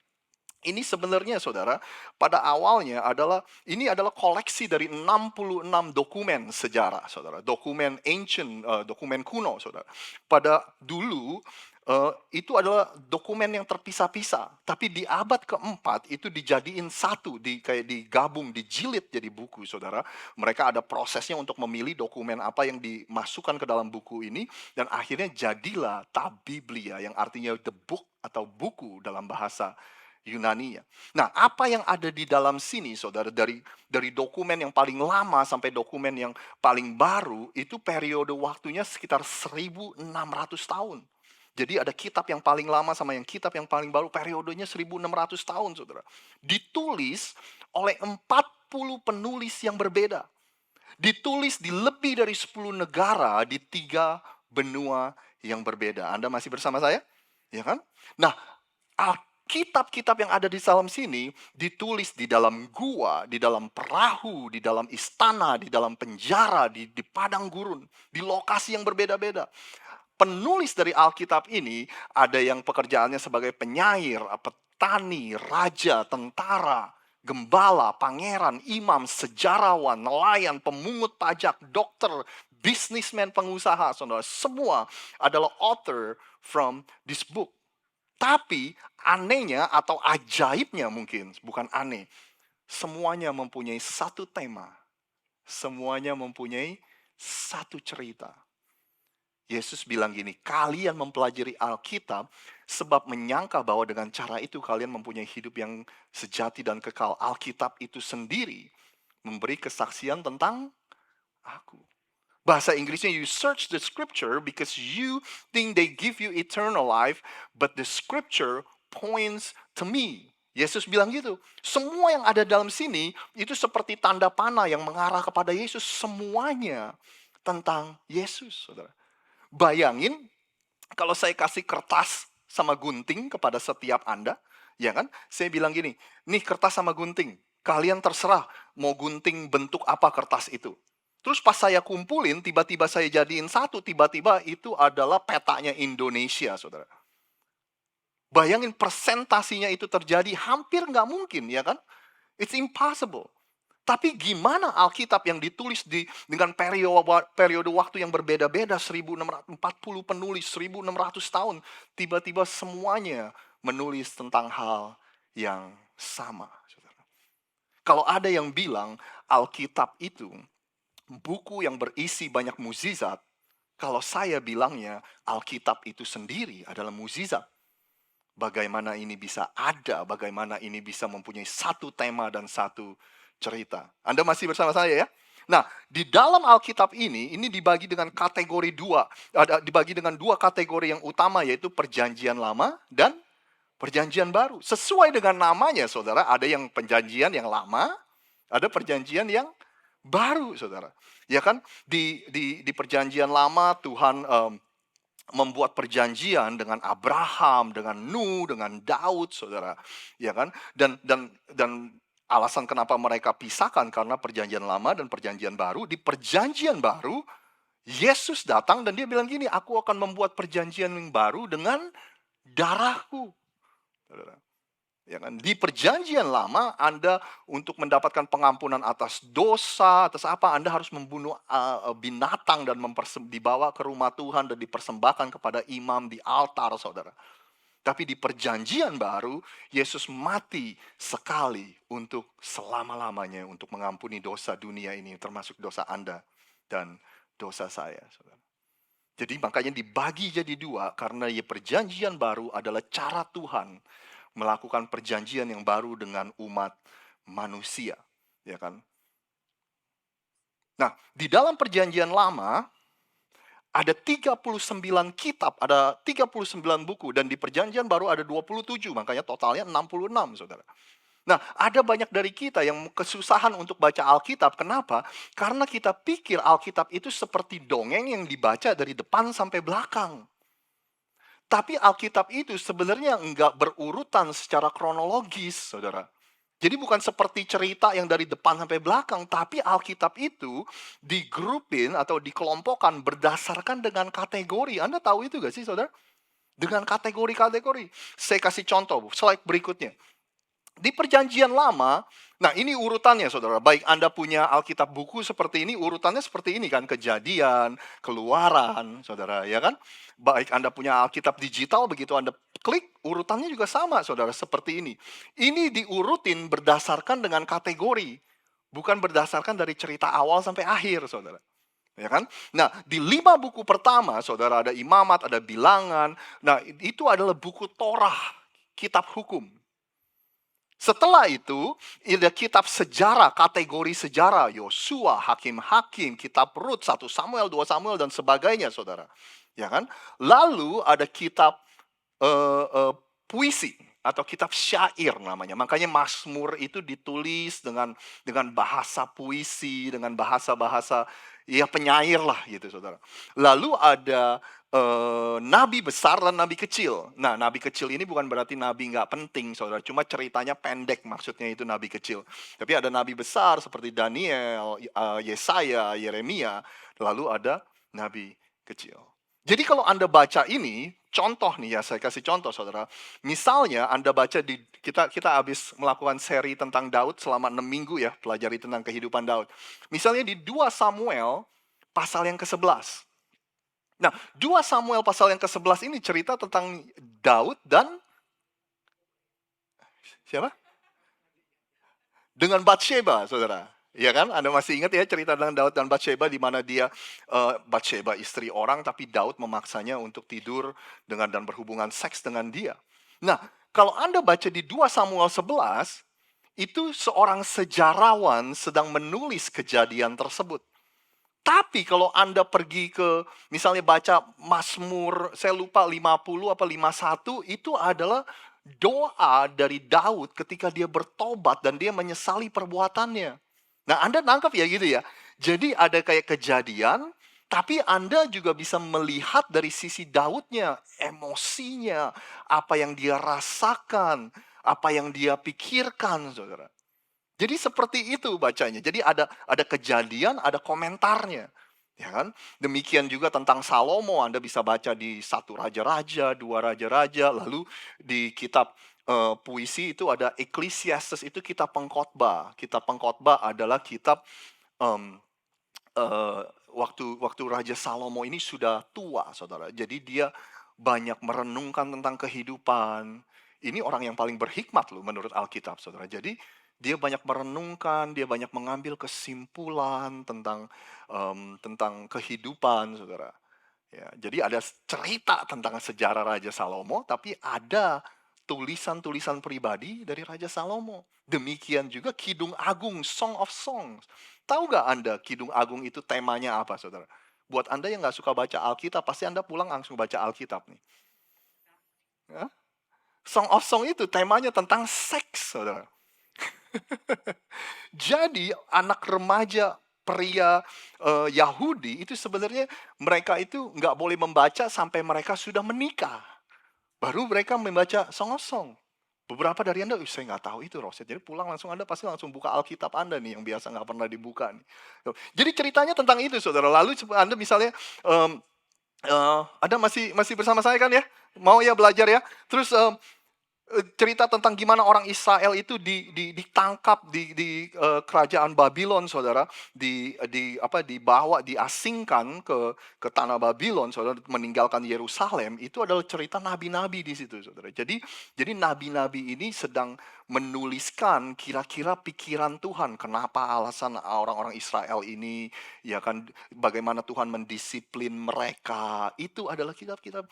ini sebenarnya, saudara, pada awalnya ini adalah koleksi dari 66 dokumen sejarah, saudara. Dokumen ancient, dokumen kuno, saudara. Pada dulu, itu adalah dokumen yang terpisah-pisah. Tapi di abad keempat itu dijadiin satu, kayak digabung, dijilid jadi buku, saudara. Mereka ada prosesnya untuk memilih dokumen apa yang dimasukkan ke dalam buku ini. Dan akhirnya jadilah ta Biblia, yang artinya the book atau buku dalam bahasa Yunaninya. Nah, apa yang ada di dalam sini, saudara, dari dokumen yang paling lama sampai dokumen yang paling baru, itu periode waktunya sekitar 1.600 tahun. Jadi ada kitab yang paling lama sama yang kitab yang paling baru, periodenya 1.600 tahun, saudara. Ditulis oleh 40 penulis yang berbeda. Ditulis di lebih dari 10 negara di 3 benua yang berbeda. Anda masih bersama saya? Ya kan? Nah, kitab-kitab yang ada di dalam sini ditulis di dalam gua, di dalam perahu, di dalam istana, di dalam penjara, di padang gurun, di lokasi yang berbeda-beda. Penulis dari Alkitab ini ada yang pekerjaannya sebagai penyair, petani, raja, tentara, gembala, pangeran, imam, sejarawan, nelayan, pemungut pajak, dokter, businessman, pengusaha, saudara. Semua adalah author from this book. Tapi anehnya atau ajaibnya mungkin, bukan aneh. Semuanya mempunyai satu tema. Semuanya mempunyai satu cerita. Yesus bilang gini, kalian mempelajari Alkitab sebab menyangka bahwa dengan cara itu kalian mempunyai hidup yang sejati dan kekal. Alkitab itu sendiri memberi kesaksian tentang aku. Bahasa Inggrisnya, you search the scripture because you think they give you eternal life, but the scripture points to me. Yesus bilang gitu. Semua yang ada dalam sini itu seperti tanda panah yang mengarah kepada Yesus. Semuanya tentang Yesus, saudara. Bayangin kalau saya kasih kertas sama gunting kepada setiap Anda, ya kan? Saya bilang gini, nih kertas sama gunting, kalian terserah mau gunting bentuk apa kertas itu. Terus pas saya kumpulin, tiba-tiba saya jadiin satu, tiba-tiba itu adalah petanya Indonesia, saudara. Bayangin persentasinya itu terjadi, hampir nggak mungkin, ya kan? It's impossible. Tapi gimana Alkitab yang ditulis dengan periode waktu yang berbeda-beda, 1.640 penulis, 1.600 tahun, tiba-tiba semuanya menulis tentang hal yang sama, saudara. Kalau ada yang bilang Alkitab itu buku yang berisi banyak mukjizat, kalau saya bilangnya Alkitab itu sendiri adalah mukjizat. Bagaimana ini bisa ada, bagaimana ini bisa mempunyai satu tema dan satu cerita. Anda masih bersama saya ya? Nah, di dalam Alkitab ini dibagi dengan kategori dua. Dibagi dengan dua kategori yang utama, yaitu Perjanjian Lama dan Perjanjian Baru. Sesuai dengan namanya, saudara, ada yang perjanjian yang lama, ada perjanjian yang baru, saudara. Ya kan? Di Perjanjian Lama Tuhan membuat perjanjian dengan Abraham, dengan Nuh, dengan Daud, saudara. Ya kan? Dan alasan kenapa mereka pisahkan karena perjanjian lama dan perjanjian baru. Di perjanjian baru, Yesus datang dan dia bilang gini, aku akan membuat perjanjian yang baru dengan darahku. Saudara. Ya kan? Di perjanjian lama, Anda untuk mendapatkan pengampunan atas dosa, atas apa, Anda harus membunuh binatang dan dibawa ke rumah Tuhan dan dipersembahkan kepada imam di altar, saudara. Tapi di perjanjian baru, Yesus mati sekali untuk selama-lamanya untuk mengampuni dosa dunia ini, termasuk dosa Anda dan dosa saya, saudara. Jadi makanya dibagi jadi dua, karena perjanjian baru adalah cara Tuhan melakukan perjanjian yang baru dengan umat manusia, ya kan? Nah, di dalam perjanjian lama ada 39 kitab, ada 39 buku, dan di perjanjian baru ada 27, makanya totalnya 66, saudara. Nah, ada banyak dari kita yang kesusahan untuk baca Alkitab. Kenapa? Karena kita pikir Alkitab itu seperti dongeng yang dibaca dari depan sampai belakang. Tapi Alkitab itu sebenarnya enggak berurutan secara kronologis, saudara. Jadi bukan seperti cerita yang dari depan sampai belakang, tapi Alkitab itu digrupin atau dikelompokkan berdasarkan dengan kategori. Anda tahu itu gak sih, saudara? Dengan kategori-kategori. Saya kasih contoh, slide berikutnya. Di perjanjian lama, nah ini urutannya, saudara. Baik Anda punya Alkitab buku seperti ini, urutannya seperti ini kan. Kejadian, Keluaran, saudara, ya kan? Baik Anda punya Alkitab digital, begitu Anda klik, urutannya juga sama, saudara, seperti ini. Ini diurutin berdasarkan dengan kategori, bukan berdasarkan dari cerita awal sampai akhir, saudara. Ya kan? Nah, di 5 buku pertama, saudara, ada Imamat, ada Bilangan. Nah, itu adalah buku Torah, kitab hukum. Setelah itu, ada kitab sejarah, kategori sejarah, Yosua, Hakim-Hakim, kitab Rut, 1 Samuel, 2 Samuel, dan sebagainya, saudara. Ya kan? Lalu ada kitab puisi atau kitab syair namanya. Makanya Mazmur itu ditulis dengan bahasa puisi, dengan bahasa-bahasa ya penyair lah gitu, saudara. Lalu ada nabi besar dan nabi kecil. Nah, nabi kecil ini bukan berarti nabi nggak penting, saudara. Cuma ceritanya pendek, maksudnya itu nabi kecil. Tapi ada nabi besar seperti Daniel, Yesaya, Yeremia. Lalu ada nabi kecil. Jadi kalau Anda baca ini, contoh nih ya, saya kasih contoh, saudara. Misalnya Anda baca kita habis melakukan seri tentang Daud selama 6 minggu ya, pelajari tentang kehidupan Daud. Misalnya di 2 Samuel pasal yang ke-11. Nah, 2 Samuel pasal yang ke-11 ini cerita tentang Daud dan siapa? Dengan Batsheba, saudara. Ya kan? Anda masih ingat ya cerita tentang Daud dan Batsheba, di mana dia Batsheba istri orang, tapi Daud memaksanya untuk tidur dan berhubungan seks dengan dia. Nah, kalau Anda baca di 2 Samuel 11, itu seorang sejarawan sedang menulis kejadian tersebut. Tapi kalau Anda pergi ke, misalnya baca Mazmur, saya lupa 50 apa 51, itu adalah doa dari Daud ketika dia bertobat dan dia menyesali perbuatannya. Nah, Anda nangkap ya gitu ya. Jadi ada kayak kejadian, tapi Anda juga bisa melihat dari sisi Daudnya, emosinya, apa yang dia rasakan, apa yang dia pikirkan, saudara. Jadi seperti itu bacanya. Jadi ada kejadian, ada komentarnya. Ya kan? Demikian juga tentang Salomo, Anda bisa baca di 1 Raja-Raja, 2 Raja-Raja, lalu di kitab puisi itu ada Ecclesiastes, itu kitab pengkhotbah. Kitab pengkhotbah adalah kitab waktu Raja Salomo ini sudah tua, saudara. Jadi dia banyak merenungkan tentang kehidupan. Ini orang yang paling berhikmat loh menurut Alkitab, saudara. Jadi dia banyak merenungkan, dia banyak mengambil kesimpulan tentang kehidupan, saudara. Ya, jadi ada cerita tentang sejarah Raja Salomo, tapi ada tulisan-tulisan pribadi dari Raja Salomo. Demikian juga Kidung Agung, Song of Songs. Tahu gak Anda Kidung Agung itu temanya apa, saudara? Buat Anda yang gak suka baca Alkitab, pasti Anda pulang langsung baca Alkitab nih. Ya? Song of Song itu temanya tentang seks, saudara. Jadi anak remaja pria Yahudi itu sebenarnya mereka itu nggak boleh membaca sampai mereka sudah menikah. Baru mereka membaca Song of Song. Beberapa dari Anda, saya nggak tahu itu, Roset. Jadi pulang langsung Anda pasti langsung buka Alkitab Anda nih, yang biasa nggak pernah dibuka nih. Jadi ceritanya tentang itu, saudara. Lalu Anda misalnya, Anda masih bersama saya kan ya? Mau ya belajar ya? Terus cerita tentang gimana orang Israel itu ditangkap di kerajaan Babylon, saudara, dibawa, diasingkan ke tanah Babylon, saudara, meninggalkan Yerusalem. Itu adalah cerita nabi-nabi di situ, saudara. Jadi nabi-nabi ini sedang menuliskan kira-kira pikiran Tuhan, kenapa alasan orang-orang Israel ini, ya kan, bagaimana Tuhan mendisiplin mereka. Itu adalah kitab-kitab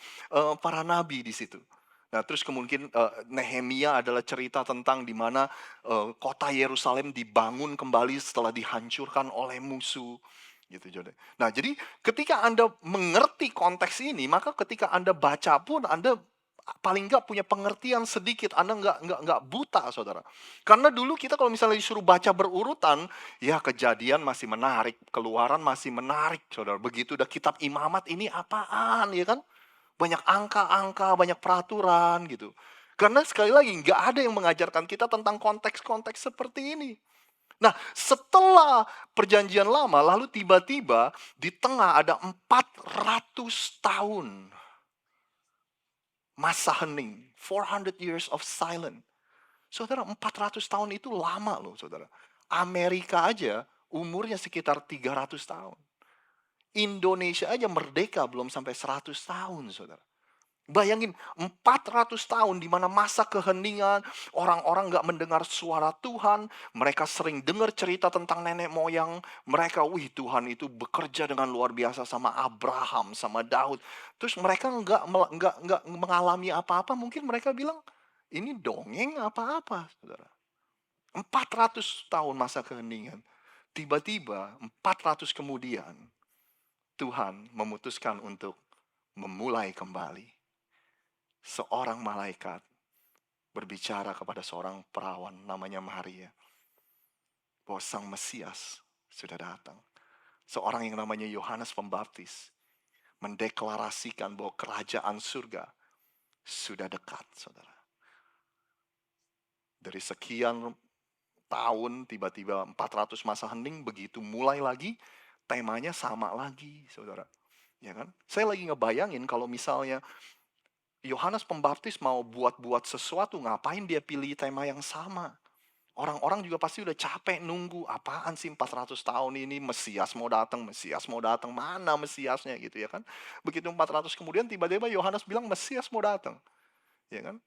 para nabi di situ. Nah, terus kemudian Nehemia adalah cerita tentang di mana kota Yerusalem dibangun kembali setelah dihancurkan oleh musuh, gitu, Jode. Nah, jadi ketika Anda mengerti konteks ini, maka ketika Anda baca pun Anda paling nggak punya pengertian sedikit, Anda nggak buta, saudara. Karena dulu kita kalau misalnya disuruh baca berurutan, ya Kejadian masih menarik, Keluaran masih menarik, saudara. Begitu udah kitab Imamat, ini apaan, ya kan? Banyak angka-angka, banyak peraturan gitu. Karena sekali lagi nggak ada yang mengajarkan kita tentang konteks-konteks seperti ini. Nah, setelah perjanjian lama, lalu tiba-tiba di tengah ada 400 tahun masa hening. 400 years of silence. Saudara, 400 tahun itu lama loh, saudara. Amerika aja umurnya sekitar 300 tahun. Indonesia aja merdeka belum sampai 100 tahun, saudara. Bayangin 400 tahun di mana masa keheningan, orang-orang gak mendengar suara Tuhan, mereka sering dengar cerita tentang nenek moyang mereka, wih Tuhan itu bekerja dengan luar biasa sama Abraham, sama Daud. Terus mereka nggak mengalami apa-apa, mungkin mereka bilang, ini dongeng apa-apa, saudara. 400 tahun masa keheningan. Tiba-tiba 400 kemudian Tuhan memutuskan untuk memulai kembali. Seorang malaikat berbicara kepada seorang perawan namanya Maria. Bahwa Sang Mesias sudah datang. Seorang yang namanya Yohanes Pembaptis mendeklarasikan bahwa kerajaan surga sudah dekat, saudara. Dari sekian tahun, tiba-tiba 400 masa hening, begitu mulai lagi, temanya sama lagi, saudara. Ya kan? Saya lagi ngebayangin kalau misalnya Yohanes Pembaptis mau buat-buat sesuatu, ngapain dia pilih tema yang sama? Orang-orang juga pasti udah capek nunggu, apaan sih 400 tahun ini, Mesias mau datang, mana Mesiasnya gitu ya kan. Begitu 400 kemudian tiba-tiba Yohanes bilang Mesias mau datang. Ya kan?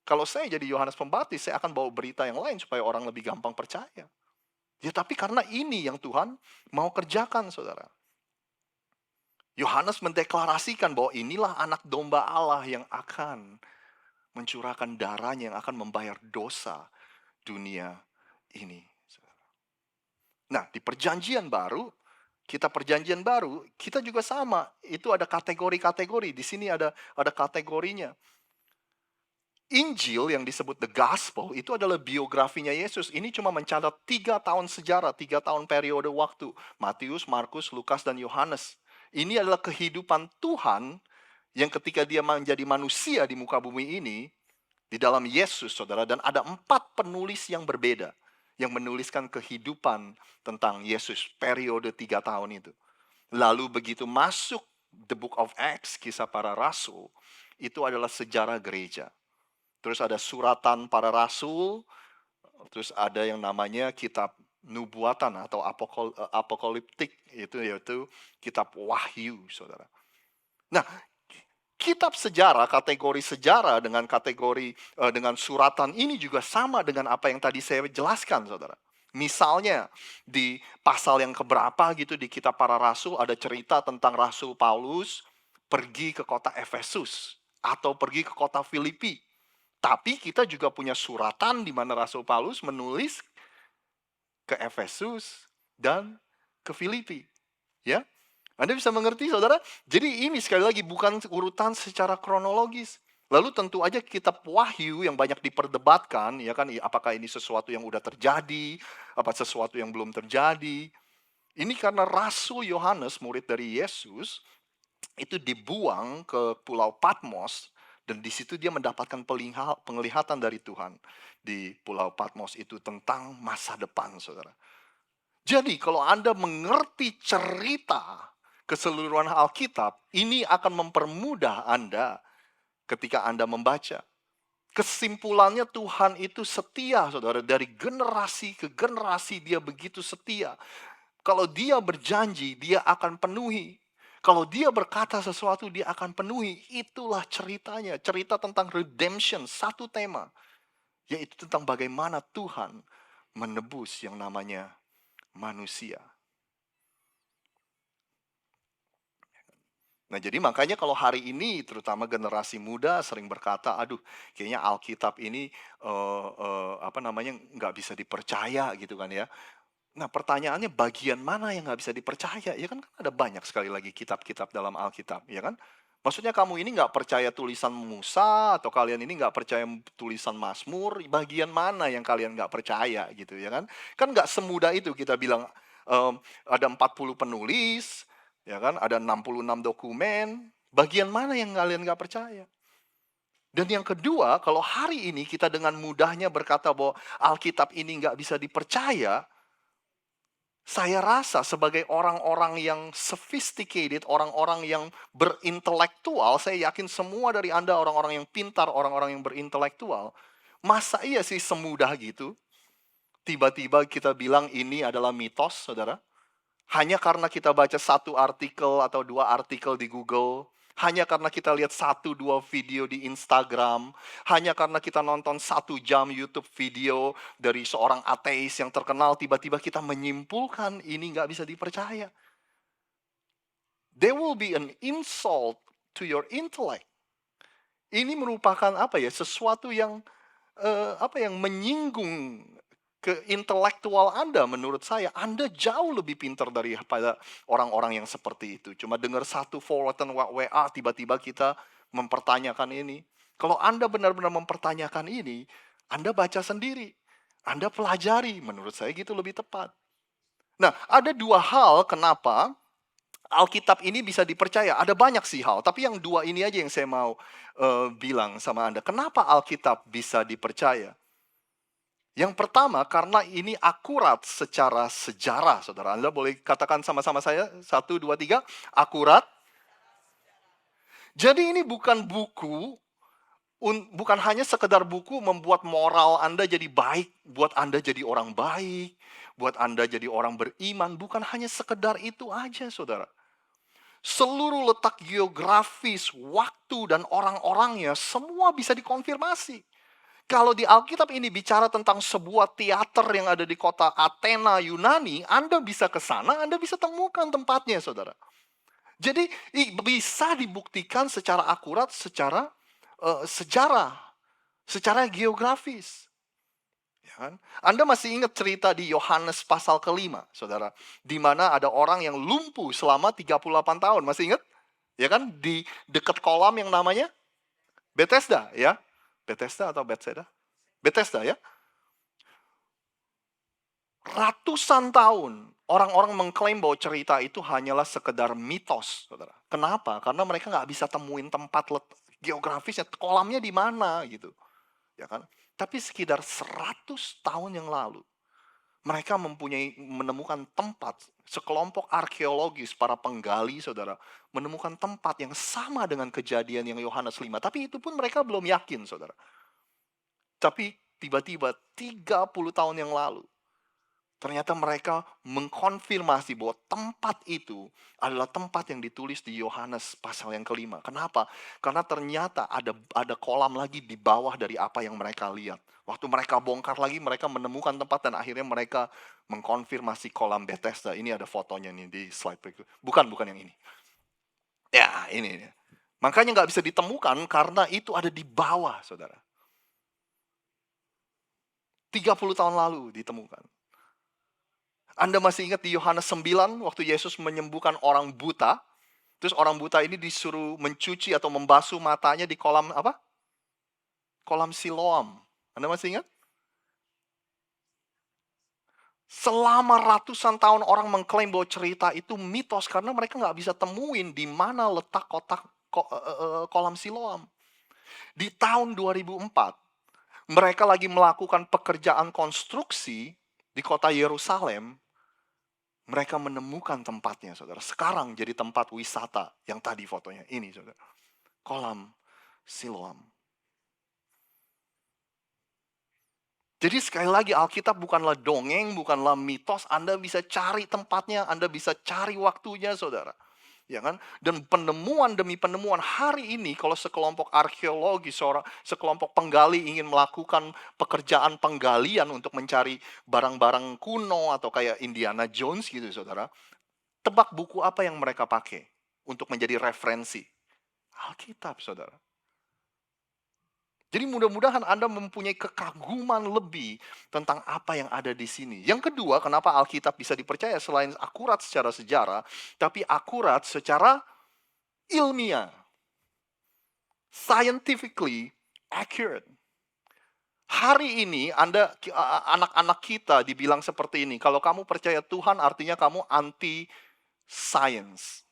Kalau saya jadi Yohanes Pembaptis, saya akan bawa berita yang lain supaya orang lebih gampang percaya. Ya tapi karena ini yang Tuhan mau kerjakan, saudara. Yohanes mendeklarasikan bahwa inilah anak domba Allah yang akan mencurahkan darahnya, yang akan membayar dosa dunia ini. Nah, di perjanjian baru, kita juga sama. Itu ada kategori-kategori. Di sini ada kategorinya. Injil yang disebut the gospel itu adalah biografinya Yesus. Ini cuma mencatat 3 tahun sejarah, 3 tahun periode waktu. Matius, Markus, Lukas, dan Yohanes. Ini adalah kehidupan Tuhan yang ketika dia menjadi manusia di muka bumi ini, di dalam Yesus, saudara. Dan ada 4 penulis yang berbeda yang menuliskan kehidupan tentang Yesus periode 3 tahun itu. Lalu begitu masuk the book of Acts, kisah para rasul, itu adalah sejarah gereja. Terus ada suratan para rasul, terus ada yang namanya kitab nubuatan atau apokaliptik, yaitu kitab wahyu, saudara. Nah, kitab sejarah, kategori sejarah dengan kategori dengan suratan ini juga sama dengan apa yang tadi saya jelaskan, saudara. Misalnya di pasal yang keberapa gitu di kitab para rasul ada cerita tentang Rasul Paulus pergi ke kota Efesus atau pergi ke kota Filipi. Tapi kita juga punya suratan di mana Rasul Paulus menulis ke Efesus dan ke Filipi. Ya, Anda bisa mengerti, saudara? Jadi ini sekali lagi bukan urutan secara kronologis. Lalu tentu aja kitab Wahyu yang banyak diperdebatkan, ya kan? Apakah ini sesuatu yang udah terjadi, apa sesuatu yang belum terjadi? Ini karena Rasul Yohanes, murid dari Yesus, itu dibuang ke Pulau Patmos. Dan di situ dia mendapatkan penglihatan dari Tuhan di Pulau Patmos itu tentang masa depan, saudara. Jadi kalau Anda mengerti cerita keseluruhan Alkitab, ini akan mempermudah Anda ketika Anda membaca. Kesimpulannya Tuhan itu setia, saudara. Dari generasi ke generasi dia begitu setia. Kalau dia berjanji, dia akan penuhi. Kalau dia berkata sesuatu, dia akan penuhi. Itulah ceritanya. Cerita tentang redemption, satu tema. Yaitu tentang bagaimana Tuhan menebus yang namanya manusia. Nah jadi makanya kalau hari ini, terutama generasi muda sering berkata, aduh kayaknya Alkitab ini nggak bisa dipercaya gitu kan ya. Nah pertanyaannya bagian mana yang nggak bisa dipercaya? Ya kan ada banyak sekali lagi kitab-kitab dalam Alkitab, ya kan? Maksudnya kamu ini nggak percaya tulisan Musa atau kalian ini nggak percaya tulisan Mazmur? Bagian mana yang kalian nggak percaya gitu, ya kan? Kan nggak semudah itu kita bilang ada 40 penulis, ya kan? Ada 66 dokumen. Bagian mana yang kalian nggak percaya? Dan yang kedua, kalau hari ini kita dengan mudahnya berkata bahwa Alkitab ini nggak bisa dipercaya, saya rasa sebagai orang-orang yang sophisticated, orang-orang yang berintelektual, saya yakin semua dari Anda orang-orang yang pintar, orang-orang yang berintelektual, masa iya sih semudah gitu? Tiba-tiba kita bilang ini adalah mitos, saudara? Hanya karena kita baca 1 artikel atau 2 artikel di Google, hanya karena kita lihat 1-2 video di Instagram, hanya karena kita nonton 1 jam YouTube video dari seorang ateis yang terkenal, tiba-tiba kita menyimpulkan ini nggak bisa dipercaya. There will be an insult to your intellect. Ini merupakan sesuatu yang menyinggung ke intelektual Anda, menurut saya, Anda jauh lebih pintar daripada orang-orang yang seperti itu. Cuma dengar satu forwardan WA, tiba-tiba kita mempertanyakan ini. Kalau Anda benar-benar mempertanyakan ini, Anda baca sendiri. Anda pelajari, menurut saya gitu lebih tepat. Nah, ada dua hal kenapa Alkitab ini bisa dipercaya. Ada banyak sih hal, tapi yang dua ini aja yang saya mau bilang sama Anda. Kenapa Alkitab bisa dipercaya? Yang pertama, karena ini akurat secara sejarah, saudara. Anda boleh katakan sama-sama saya, 1, 2, 3, akurat. Jadi ini bukan buku, bukan hanya sekedar buku membuat moral Anda jadi baik, buat Anda jadi orang baik, buat Anda jadi orang beriman, bukan hanya sekedar itu aja, saudara. Seluruh letak geografis, waktu, dan orang-orangnya, semua bisa dikonfirmasi. Kalau di Alkitab ini bicara tentang sebuah teater yang ada di kota Athena, Yunani, Anda bisa ke sana, Anda bisa temukan tempatnya, saudara. Jadi bisa dibuktikan secara akurat, secara sejarah, secara geografis. Ya kan? Anda masih ingat cerita di Yohanes pasal ke-5, saudara, di mana ada orang yang lumpuh selama 38 tahun, masih ingat? Ya kan, di dekat kolam yang namanya Bethesda, ya. Bethesda atau Bethesda? Bethesda, ya. Ratusan tahun orang-orang mengklaim bahwa cerita itu hanyalah sekedar mitos, saudara. Kenapa? Karena mereka nggak bisa temuin tempat geografisnya, kolamnya di mana gitu, ya kan? Tapi sekitar 100 tahun yang lalu, mereka menemukan tempat, sekelompok arkeologis, para penggali, saudara, menemukan tempat yang sama dengan kejadian yang Yohanes 5. Tapi itu pun mereka belum yakin, saudara. Tapi tiba-tiba 30 tahun yang lalu, ternyata mereka mengkonfirmasi bahwa tempat itu adalah tempat yang ditulis di Yohanes pasal yang ke-5. Kenapa? Karena ternyata ada kolam lagi di bawah dari apa yang mereka lihat. Waktu mereka bongkar lagi, mereka menemukan tempat dan akhirnya mereka mengkonfirmasi kolam Bethesda. Ini ada fotonya nih di slide berikut. Bukan yang ini. Ya, ini. Makanya nggak bisa ditemukan karena itu ada di bawah, saudara. 30 tahun lalu ditemukan. Anda masih ingat di Yohanes 9 waktu Yesus menyembuhkan orang buta. Terus orang buta ini disuruh mencuci atau membasuh matanya di kolam apa? Kolam Siloam. Anda masih ingat? Selama ratusan tahun orang mengklaim bahwa cerita itu mitos karena mereka nggak bisa temuin di mana letak kolam Siloam. Di tahun 2004, mereka lagi melakukan pekerjaan konstruksi di kota Yerusalem. Mereka menemukan tempatnya, saudara. Sekarang jadi tempat wisata yang tadi fotonya. Ini, saudara. Kolam Siloam. Jadi sekali lagi Alkitab bukanlah dongeng, bukanlah mitos. Anda bisa cari tempatnya, Anda bisa cari waktunya, saudara. Ya kan? Dan penemuan demi penemuan hari ini, kalau sekelompok arkeologi, sekelompok penggali ingin melakukan pekerjaan penggalian untuk mencari barang-barang kuno atau kayak Indiana Jones gitu, saudara. Tebak buku apa yang mereka pakai untuk menjadi referensi? Alkitab, saudara. Jadi mudah-mudahan Anda mempunyai kekaguman lebih tentang apa yang ada di sini. Yang kedua, kenapa Alkitab bisa dipercaya selain akurat secara sejarah, tapi akurat secara ilmiah. Scientifically accurate. Hari ini anak-anak kita dibilang seperti ini. Kalau kamu percaya Tuhan artinya kamu anti science.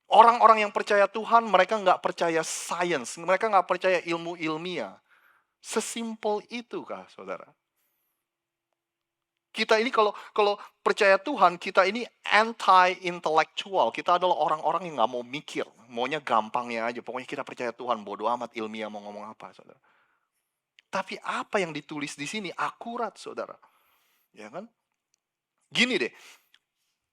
Orang-orang yang percaya Tuhan, mereka nggak percaya sains, mereka nggak percaya ilmu ilmiah. Sesimpel itu kah, saudara? Kita ini kalau percaya Tuhan, kita ini anti-intellectual. Kita adalah orang-orang yang nggak mau mikir, maunya gampangnya aja. Pokoknya kita percaya Tuhan, bodoh amat ilmiah mau ngomong apa, saudara. Tapi apa yang ditulis di sini akurat, saudara. Ya kan? Gini deh.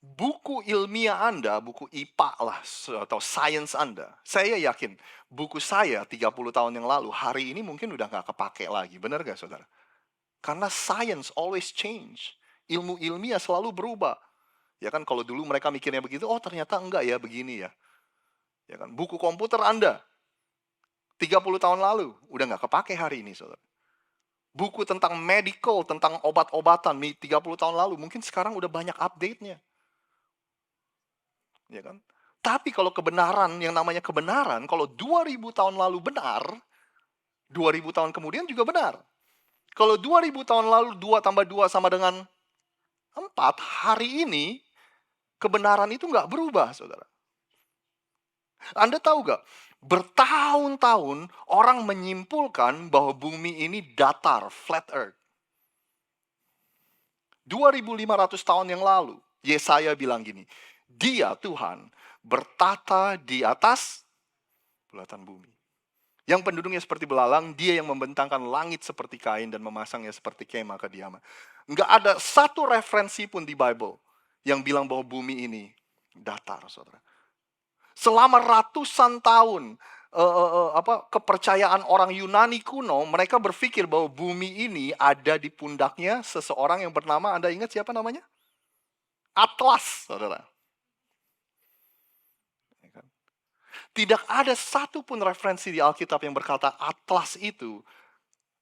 Buku ilmiah Anda, buku IPA lah, atau sains Anda, saya yakin buku saya 30 tahun yang lalu, hari ini mungkin udah nggak kepake lagi. Benar gak, saudara? Karena science always change. Ilmu ilmiah selalu berubah. Ya kan, kalau dulu mereka mikirnya begitu, oh ternyata enggak ya, begini ya. Ya kan, buku komputer Anda, 30 tahun lalu, udah nggak kepake hari ini, saudara. Buku tentang medical, tentang obat-obatan, 30 tahun lalu, mungkin sekarang udah banyak update-nya. Ya kan? Tapi kalau kebenaran, yang namanya kebenaran, kalau 2000 tahun lalu benar, 2000 tahun kemudian juga benar. Kalau 2000 tahun lalu 2 tambah 2 sama dengan 4, hari ini kebenaran itu nggak berubah, saudara. Anda tahu nggak? Bertahun-tahun orang menyimpulkan bahwa bumi ini datar, flat earth. 2500 tahun yang lalu, Yesaya bilang gini, Dia Tuhan bertata di atas bulatan bumi. Yang penduduknya seperti belalang, Dia yang membentangkan langit seperti kain dan memasangnya seperti kemah kediaman. Nggak ada satu referensi pun di Bible yang bilang bahwa bumi ini datar, saudara. Selama ratusan tahun kepercayaan orang Yunani kuno, mereka berpikir bahwa bumi ini ada di pundaknya seseorang yang bernama, Anda ingat siapa namanya? Atlas, saudara. Tidak ada satupun referensi di Alkitab yang berkata Atlas itu,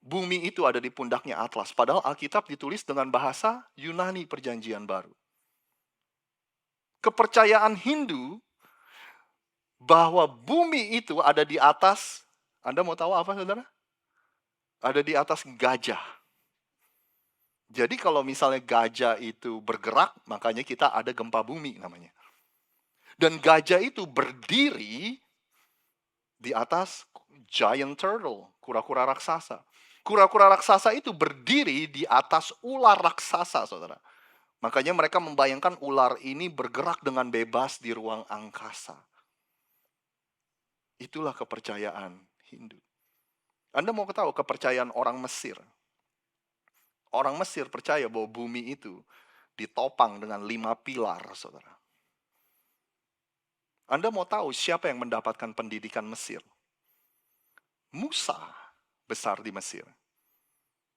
bumi itu ada di pundaknya Atlas. Padahal Alkitab ditulis dengan bahasa Yunani Perjanjian Baru. Kepercayaan Hindu bahwa bumi itu ada di atas, Anda mau tahu apa, saudara? Ada di atas gajah. Jadi kalau misalnya gajah itu bergerak, makanya kita ada gempa bumi namanya. Dan gajah itu berdiri di atas giant turtle, kura-kura raksasa. Kura-kura raksasa itu berdiri di atas ular raksasa, saudara. Makanya mereka membayangkan ular ini bergerak dengan bebas di ruang angkasa. Itulah kepercayaan Hindu. Anda mau tahu kepercayaan orang Mesir? Orang Mesir percaya bahwa bumi itu ditopang dengan 5 pilar, saudara. Anda mau tahu siapa yang mendapatkan pendidikan Mesir? Musa besar di Mesir.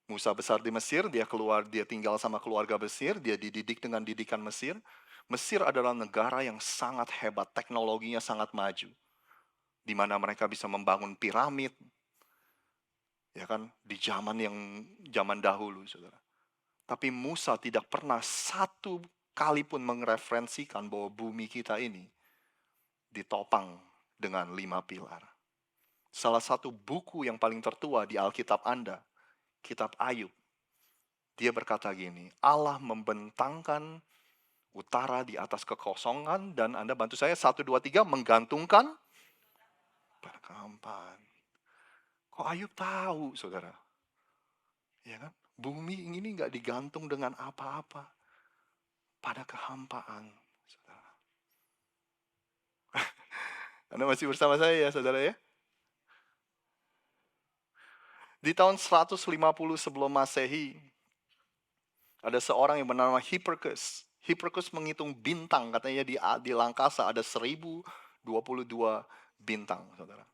Musa besar di Mesir, dia keluar, dia tinggal sama keluarga Mesir, dia dididik dengan didikan Mesir. Mesir adalah negara yang sangat hebat, teknologinya sangat maju. Di mana mereka bisa membangun piramid, ya kan, di zaman dahulu, saudara. Tapi Musa tidak pernah satu kali pun mereferensikan bahwa bumi kita ini ditopang dengan 5 pilar. Salah satu buku yang paling tertua di Alkitab Anda, Kitab Ayub, dia berkata gini, Allah membentangkan utara di atas kekosongan, dan Anda bantu saya, 1, 2, 3, menggantungkan pada kehampaan. Kok Ayub tahu, saudara? Ya kan? Bumi ini nggak digantung dengan apa-apa. Pada kehampaan, saudara. Anda masih bersama saya ya, saudara ya? Di tahun 150 sebelum Masehi, ada seorang yang bernama Hipparchus. Hipparchus menghitung bintang, katanya di angkasa ada 1022 bintang, saudara.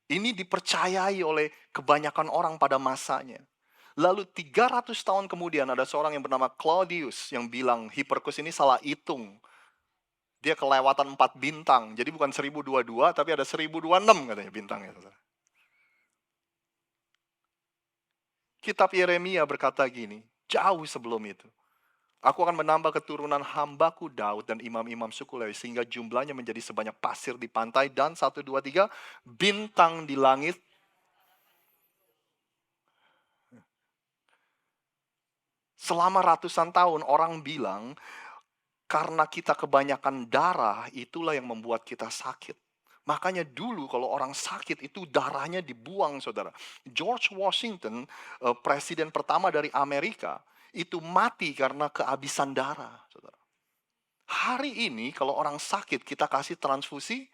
Ini dipercayai oleh kebanyakan orang pada masanya. Lalu 300 tahun kemudian ada seorang yang bernama Claudius yang bilang Hipparchus ini salah hitung. Dia kelewatan 4 bintang. Jadi bukan 1022 tapi ada 1026 katanya bintangnya, saudara. Kitab Yeremia berkata gini, jauh sebelum itu. Aku akan menambah keturunan hambaku Daud dan imam-imam suku Lewi sehingga jumlahnya menjadi sebanyak pasir di pantai dan 1, 2, 3 bintang di langit. Selama ratusan tahun orang bilang karena kita kebanyakan darah itulah yang membuat kita sakit. Makanya dulu kalau orang sakit itu darahnya dibuang, saudara. George Washington, presiden pertama dari Amerika, itu mati karena kehabisan darah, saudara. Hari ini kalau orang sakit kita kasih transfusi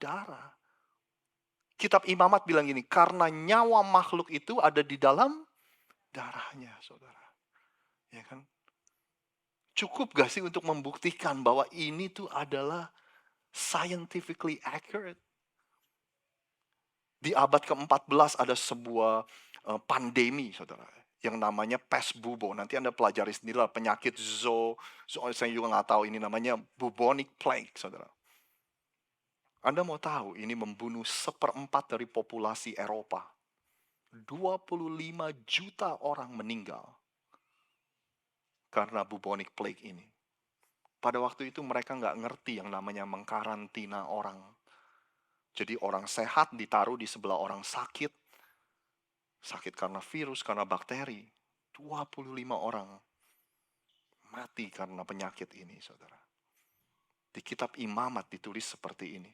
darah. Kitab Imamat bilang gini, karena nyawa makhluk itu ada di dalam darahnya, saudara. Ya kan? Cukup gak sih untuk membuktikan bahwa ini tuh adalah scientifically accurate? Di abad ke-14 ada sebuah pandemi, saudara, yang namanya pes bubo. Nanti Anda pelajari sendirilah penyakit saya juga nggak tahu ini namanya bubonic plague, saudara. Anda mau tahu ini membunuh 1/4 dari populasi Eropa. 25 juta orang meninggal karena bubonic plague ini. Pada waktu itu mereka nggak ngerti yang namanya mengkarantina orang. Jadi orang sehat ditaruh di sebelah orang sakit. Sakit karena virus, karena bakteri. 25 orang mati karena penyakit ini, saudara. Di kitab Imamat ditulis seperti ini.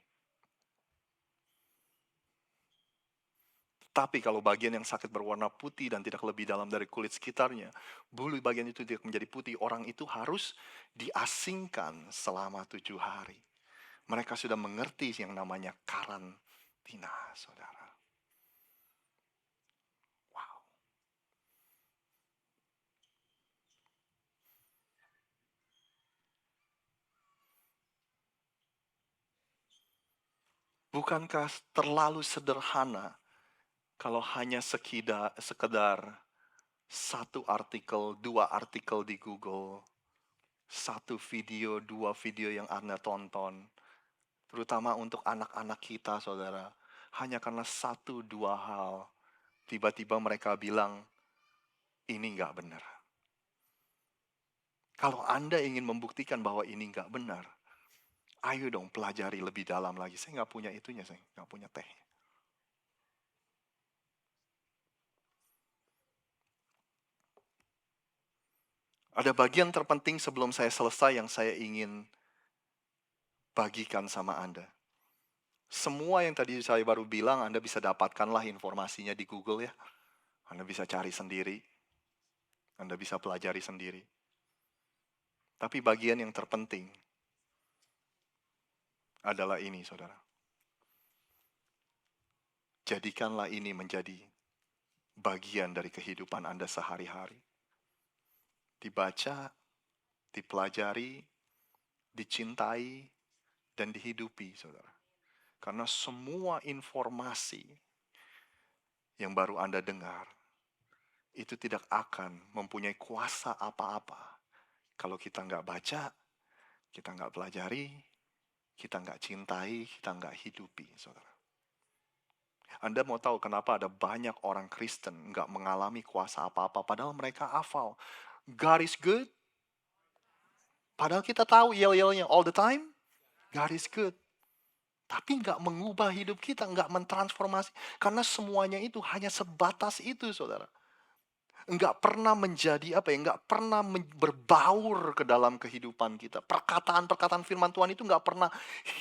Tapi kalau bagian yang sakit berwarna putih dan tidak lebih dalam dari kulit sekitarnya, bulu bagian itu tidak menjadi putih, orang itu harus diasingkan selama 7 hari. Mereka sudah mengerti yang namanya karantina, saudara. Wow. Bukankah terlalu sederhana kalau hanya sekedar satu artikel, 2 artikel di Google, 1 video, 2 video yang Anda tonton, terutama untuk anak-anak kita, saudara, hanya karena 1-2 hal, tiba-tiba mereka bilang, ini nggak benar. Kalau Anda ingin membuktikan bahwa ini nggak benar, ayo dong pelajari lebih dalam lagi. Saya nggak punya itunya, saya nggak punya teh. Ada bagian terpenting sebelum saya selesai yang saya ingin bagikan sama Anda. Semua yang tadi saya baru bilang, Anda bisa dapatkanlah informasinya di Google ya. Anda bisa cari sendiri. Anda bisa pelajari sendiri. Tapi bagian yang terpenting adalah ini, saudara. Jadikanlah ini menjadi bagian dari kehidupan Anda sehari-hari. Dibaca, dipelajari, dicintai, dan dihidupi, saudara. Karena semua informasi yang baru Anda dengar, itu tidak akan mempunyai kuasa apa-apa. Kalau kita nggak baca, kita nggak pelajari, kita nggak cintai, kita nggak hidupi, saudara. Anda mau tahu kenapa ada banyak orang Kristen nggak mengalami kuasa apa-apa, padahal mereka hafal. God is good. Padahal kita tahu yel-yelnya all the time. God is good. Tapi nggak mengubah hidup kita, nggak mentransformasi. Karena semuanya itu hanya sebatas itu, saudara. Nggak pernah menjadi nggak pernah berbaur ke dalam kehidupan kita. Perkataan-perkataan firman Tuhan itu nggak pernah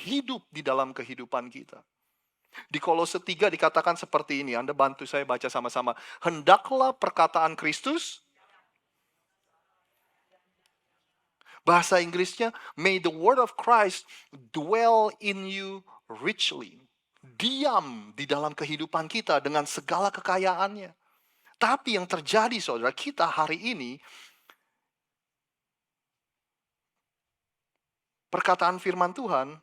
hidup di dalam kehidupan kita. Di Kolose 3 dikatakan seperti ini, Anda bantu saya baca sama-sama. Hendaklah perkataan Kristus, bahasa Inggrisnya, may the word of Christ dwell in you richly. Diam di dalam kehidupan kita dengan segala kekayaannya. Tapi yang terjadi, saudara, kita hari ini, perkataan firman Tuhan,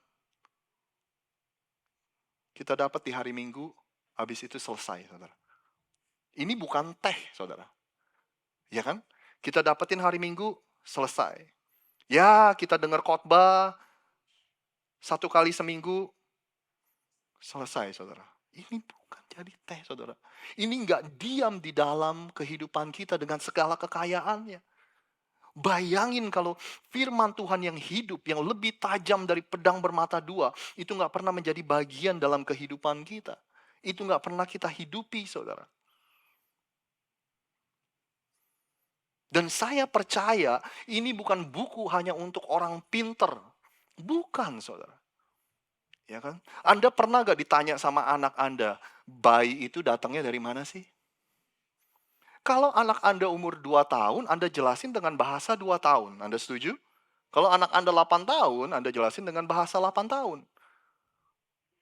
kita dapat di hari Minggu, habis itu selesai, saudara. Ini bukan teh, saudara. Ya kan? Kita dapetin hari Minggu, selesai. Ya, kita dengar khotbah 1 kali seminggu, selesai, saudara. Ini bukan jadi teh, saudara. Ini nggak diam di dalam kehidupan kita dengan segala kekayaannya. Bayangin kalau firman Tuhan yang hidup, yang lebih tajam dari pedang bermata 2, itu nggak pernah menjadi bagian dalam kehidupan kita. Itu nggak pernah kita hidupi, saudara. Dan saya percaya ini bukan buku hanya untuk orang pinter. Bukan, saudara. Ya kan? Anda pernah gak ditanya sama anak Anda, bayi itu datangnya dari mana sih? Kalau anak Anda umur 2 tahun, Anda jelasin dengan bahasa 2 tahun. Anda setuju? Kalau anak Anda 8 tahun, Anda jelasin dengan bahasa 8 tahun.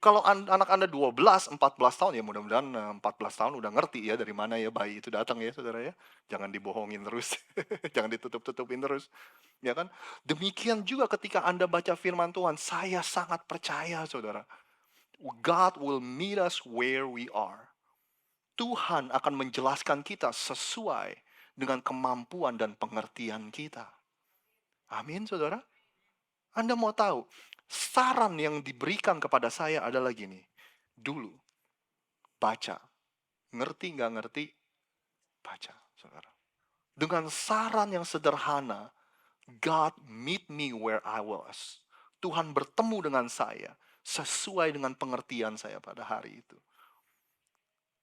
Kalau anak Anda 12, 14 tahun, ya mudah-mudahan 14 tahun udah ngerti ya dari mana ya bayi itu datang ya, saudara ya. Jangan dibohongin terus, jangan ditutup-tutupin terus. Ya kan? Demikian juga ketika Anda baca firman Tuhan, saya sangat percaya, saudara. God will meet us where we are. Tuhan akan menjelaskan kita sesuai dengan kemampuan dan pengertian kita. Amin, saudara. Anda mau tahu, saran yang diberikan kepada saya adalah gini. Dulu, baca. Ngerti nggak ngerti, baca, saudara. Dengan saran yang sederhana, God meet me where I was. Tuhan bertemu dengan saya sesuai dengan pengertian saya pada hari itu.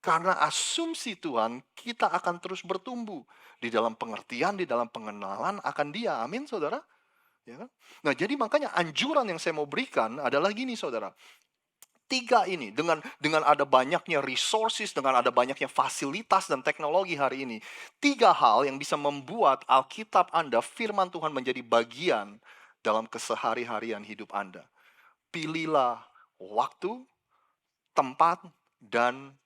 Karena asumsi Tuhan, kita akan terus bertumbuh di dalam pengertian, di dalam pengenalan akan Dia. Amin, saudara. Ya kan? Nah, jadi makanya anjuran yang saya mau berikan adalah gini, saudara. 3 ini, dengan ada banyaknya resources, dengan ada banyaknya fasilitas dan teknologi hari ini, 3 hal yang bisa membuat Alkitab Anda, firman Tuhan menjadi bagian dalam kesehari-harian hidup Anda. Pilihlah waktu, tempat, dan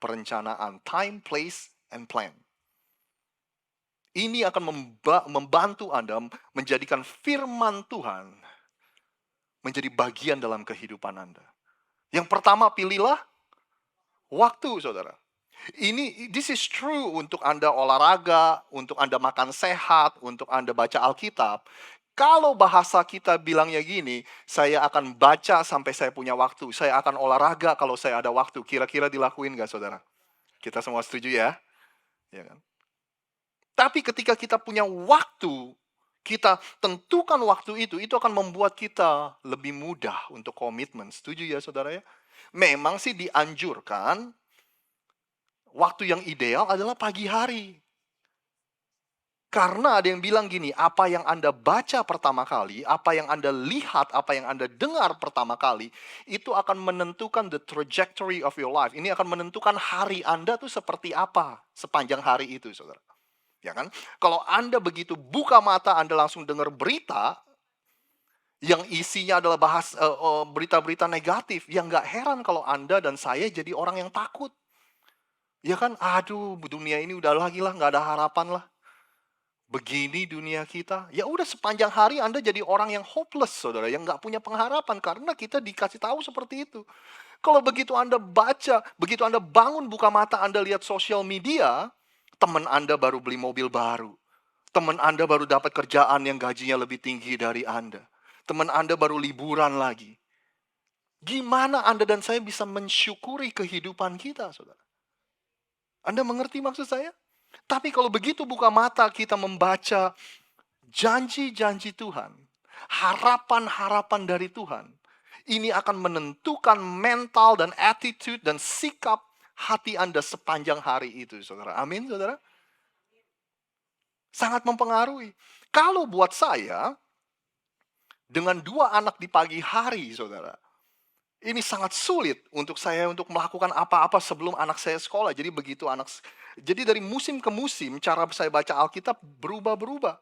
perencanaan. Time, place, and plan. Ini akan membantu Anda menjadikan firman Tuhan menjadi bagian dalam kehidupan Anda. Yang pertama, pilihlah waktu, saudara. This is true untuk Anda olahraga, untuk Anda makan sehat, untuk Anda baca Alkitab. Kalau bahasa kita bilangnya gini, saya akan baca sampai saya punya waktu. Saya akan olahraga kalau saya ada waktu. Kira-kira dilakuin gak, saudara? Kita semua setuju ya? Ya kan? Tapi ketika kita punya waktu, kita tentukan waktu itu akan membuat kita lebih mudah untuk komitmen. Setuju ya, saudara ya? Memang sih dianjurkan, waktu yang ideal adalah pagi hari. Karena ada yang bilang gini, apa yang Anda baca pertama kali, apa yang Anda lihat, apa yang Anda dengar pertama kali, itu akan menentukan the trajectory of your life. Ini akan menentukan hari Anda tuh seperti apa sepanjang hari itu, saudara. Ya kan? Kalau Anda begitu buka mata, Anda langsung dengar berita yang isinya adalah berita-berita negatif, yang nggak heran kalau Anda dan saya jadi orang yang takut. Ya kan? Aduh, dunia ini udah lagi lah, nggak ada harapan lah. Begini dunia kita, ya udah sepanjang hari Anda jadi orang yang hopeless, saudara, yang nggak punya pengharapan karena kita dikasih tahu seperti itu. Kalau begitu Anda baca, begitu Anda bangun buka mata, Anda lihat sosial media, teman Anda baru beli mobil baru, teman Anda baru dapat kerjaan yang gajinya lebih tinggi dari Anda, teman Anda baru liburan lagi. Gimana Anda dan saya bisa mensyukuri kehidupan kita, saudara? Anda mengerti maksud saya? Tapi kalau begitu buka mata kita membaca janji-janji Tuhan, harapan-harapan dari Tuhan, ini akan menentukan mental dan attitude dan sikap hati Anda sepanjang hari itu, saudara. Amin, saudara? Sangat mempengaruhi. Kalau buat saya, dengan 2 anak di pagi hari, saudara, ini sangat sulit untuk saya untuk melakukan apa-apa sebelum anak saya sekolah. Jadi dari musim ke musim, cara saya baca Alkitab berubah-berubah.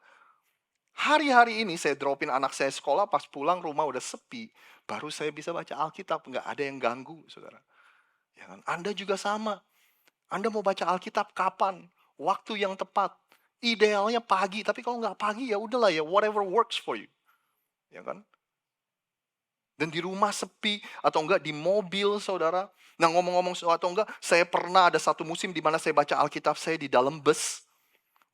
Hari-hari ini saya dropin anak saya sekolah, pas pulang rumah udah sepi, baru saya bisa baca Alkitab, nggak ada yang ganggu, saudara. Ya kan? Anda juga sama. Anda mau baca Alkitab kapan? Waktu yang tepat. Idealnya pagi, tapi kalau nggak pagi ya udahlah ya, whatever works for you. Ya kan? Dan di rumah sepi, atau enggak di mobil, saudara. Nah, ngomong-ngomong atau enggak, saya pernah ada satu musim di mana saya baca Alkitab saya di dalam bus.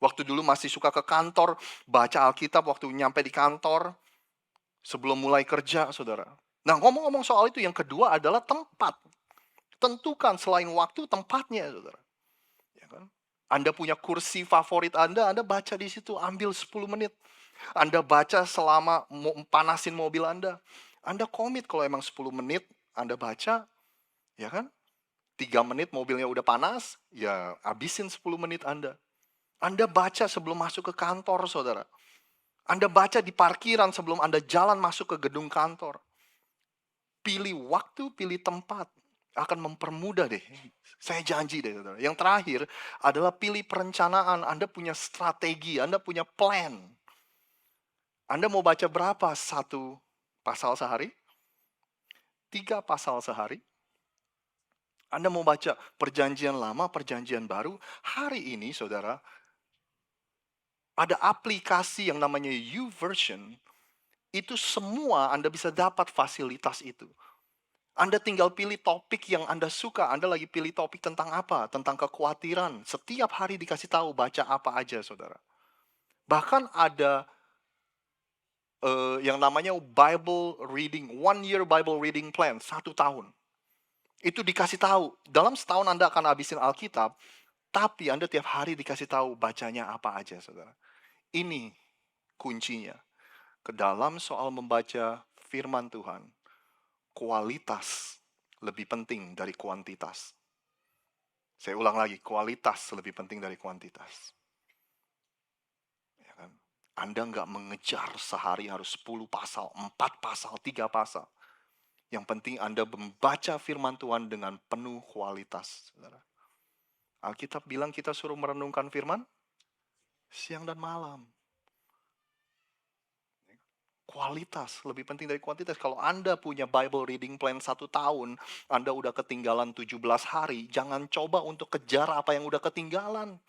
Waktu dulu masih suka ke kantor, baca Alkitab waktu nyampe di kantor, sebelum mulai kerja, saudara. Nah, ngomong-ngomong soal itu, yang kedua adalah tempat. Tentukan selain waktu, tempatnya, saudara. Ya kan? Anda punya kursi favorit Anda baca di situ, ambil 10 menit. Anda baca selama panasin mobil Anda. Anda komit kalau emang 10 menit Anda baca, ya kan? 3 menit mobilnya udah panas, ya habisin 10 menit Anda. Anda baca sebelum masuk ke kantor, saudara. Anda baca di parkiran sebelum Anda jalan masuk ke gedung kantor. Pilih waktu, pilih tempat. Akan mempermudah deh. Saya janji deh, saudara. Yang terakhir adalah pilih perencanaan. Anda punya strategi, Anda punya plan. Anda mau baca berapa? 1 pasal sehari? 3 pasal sehari? Anda mau baca perjanjian lama, perjanjian baru? Hari ini, saudara, ada aplikasi yang namanya YouVersion. Itu semua Anda bisa dapat fasilitas itu. Anda tinggal pilih topik yang Anda suka. Anda lagi pilih topik tentang apa? Tentang kekhawatiran. Setiap hari dikasih tahu baca apa aja, saudara. Bahkan ada yang namanya Bible Reading, 1 year Bible Reading Plan, 1 tahun. Itu dikasih tahu, dalam setahun Anda akan habisin Alkitab, tapi Anda tiap hari dikasih tahu bacanya apa aja, saudara. Ini kuncinya. Ke dalam soal membaca firman Tuhan, kualitas lebih penting dari kuantitas. Saya ulang lagi, kualitas lebih penting dari kuantitas. Ya kan? Anda nggak mengejar sehari harus 10 pasal, 4 pasal, 3 pasal. Yang penting Anda membaca firman Tuhan dengan penuh kualitas. Saudara. Alkitab bilang kita suruh merenungkan firman siang dan malam. Kualitas lebih penting dari kuantitas. Kalau Anda punya Bible reading plan 1 tahun, Anda udah ketinggalan 17 hari, jangan coba untuk kejar apa yang udah ketinggalan.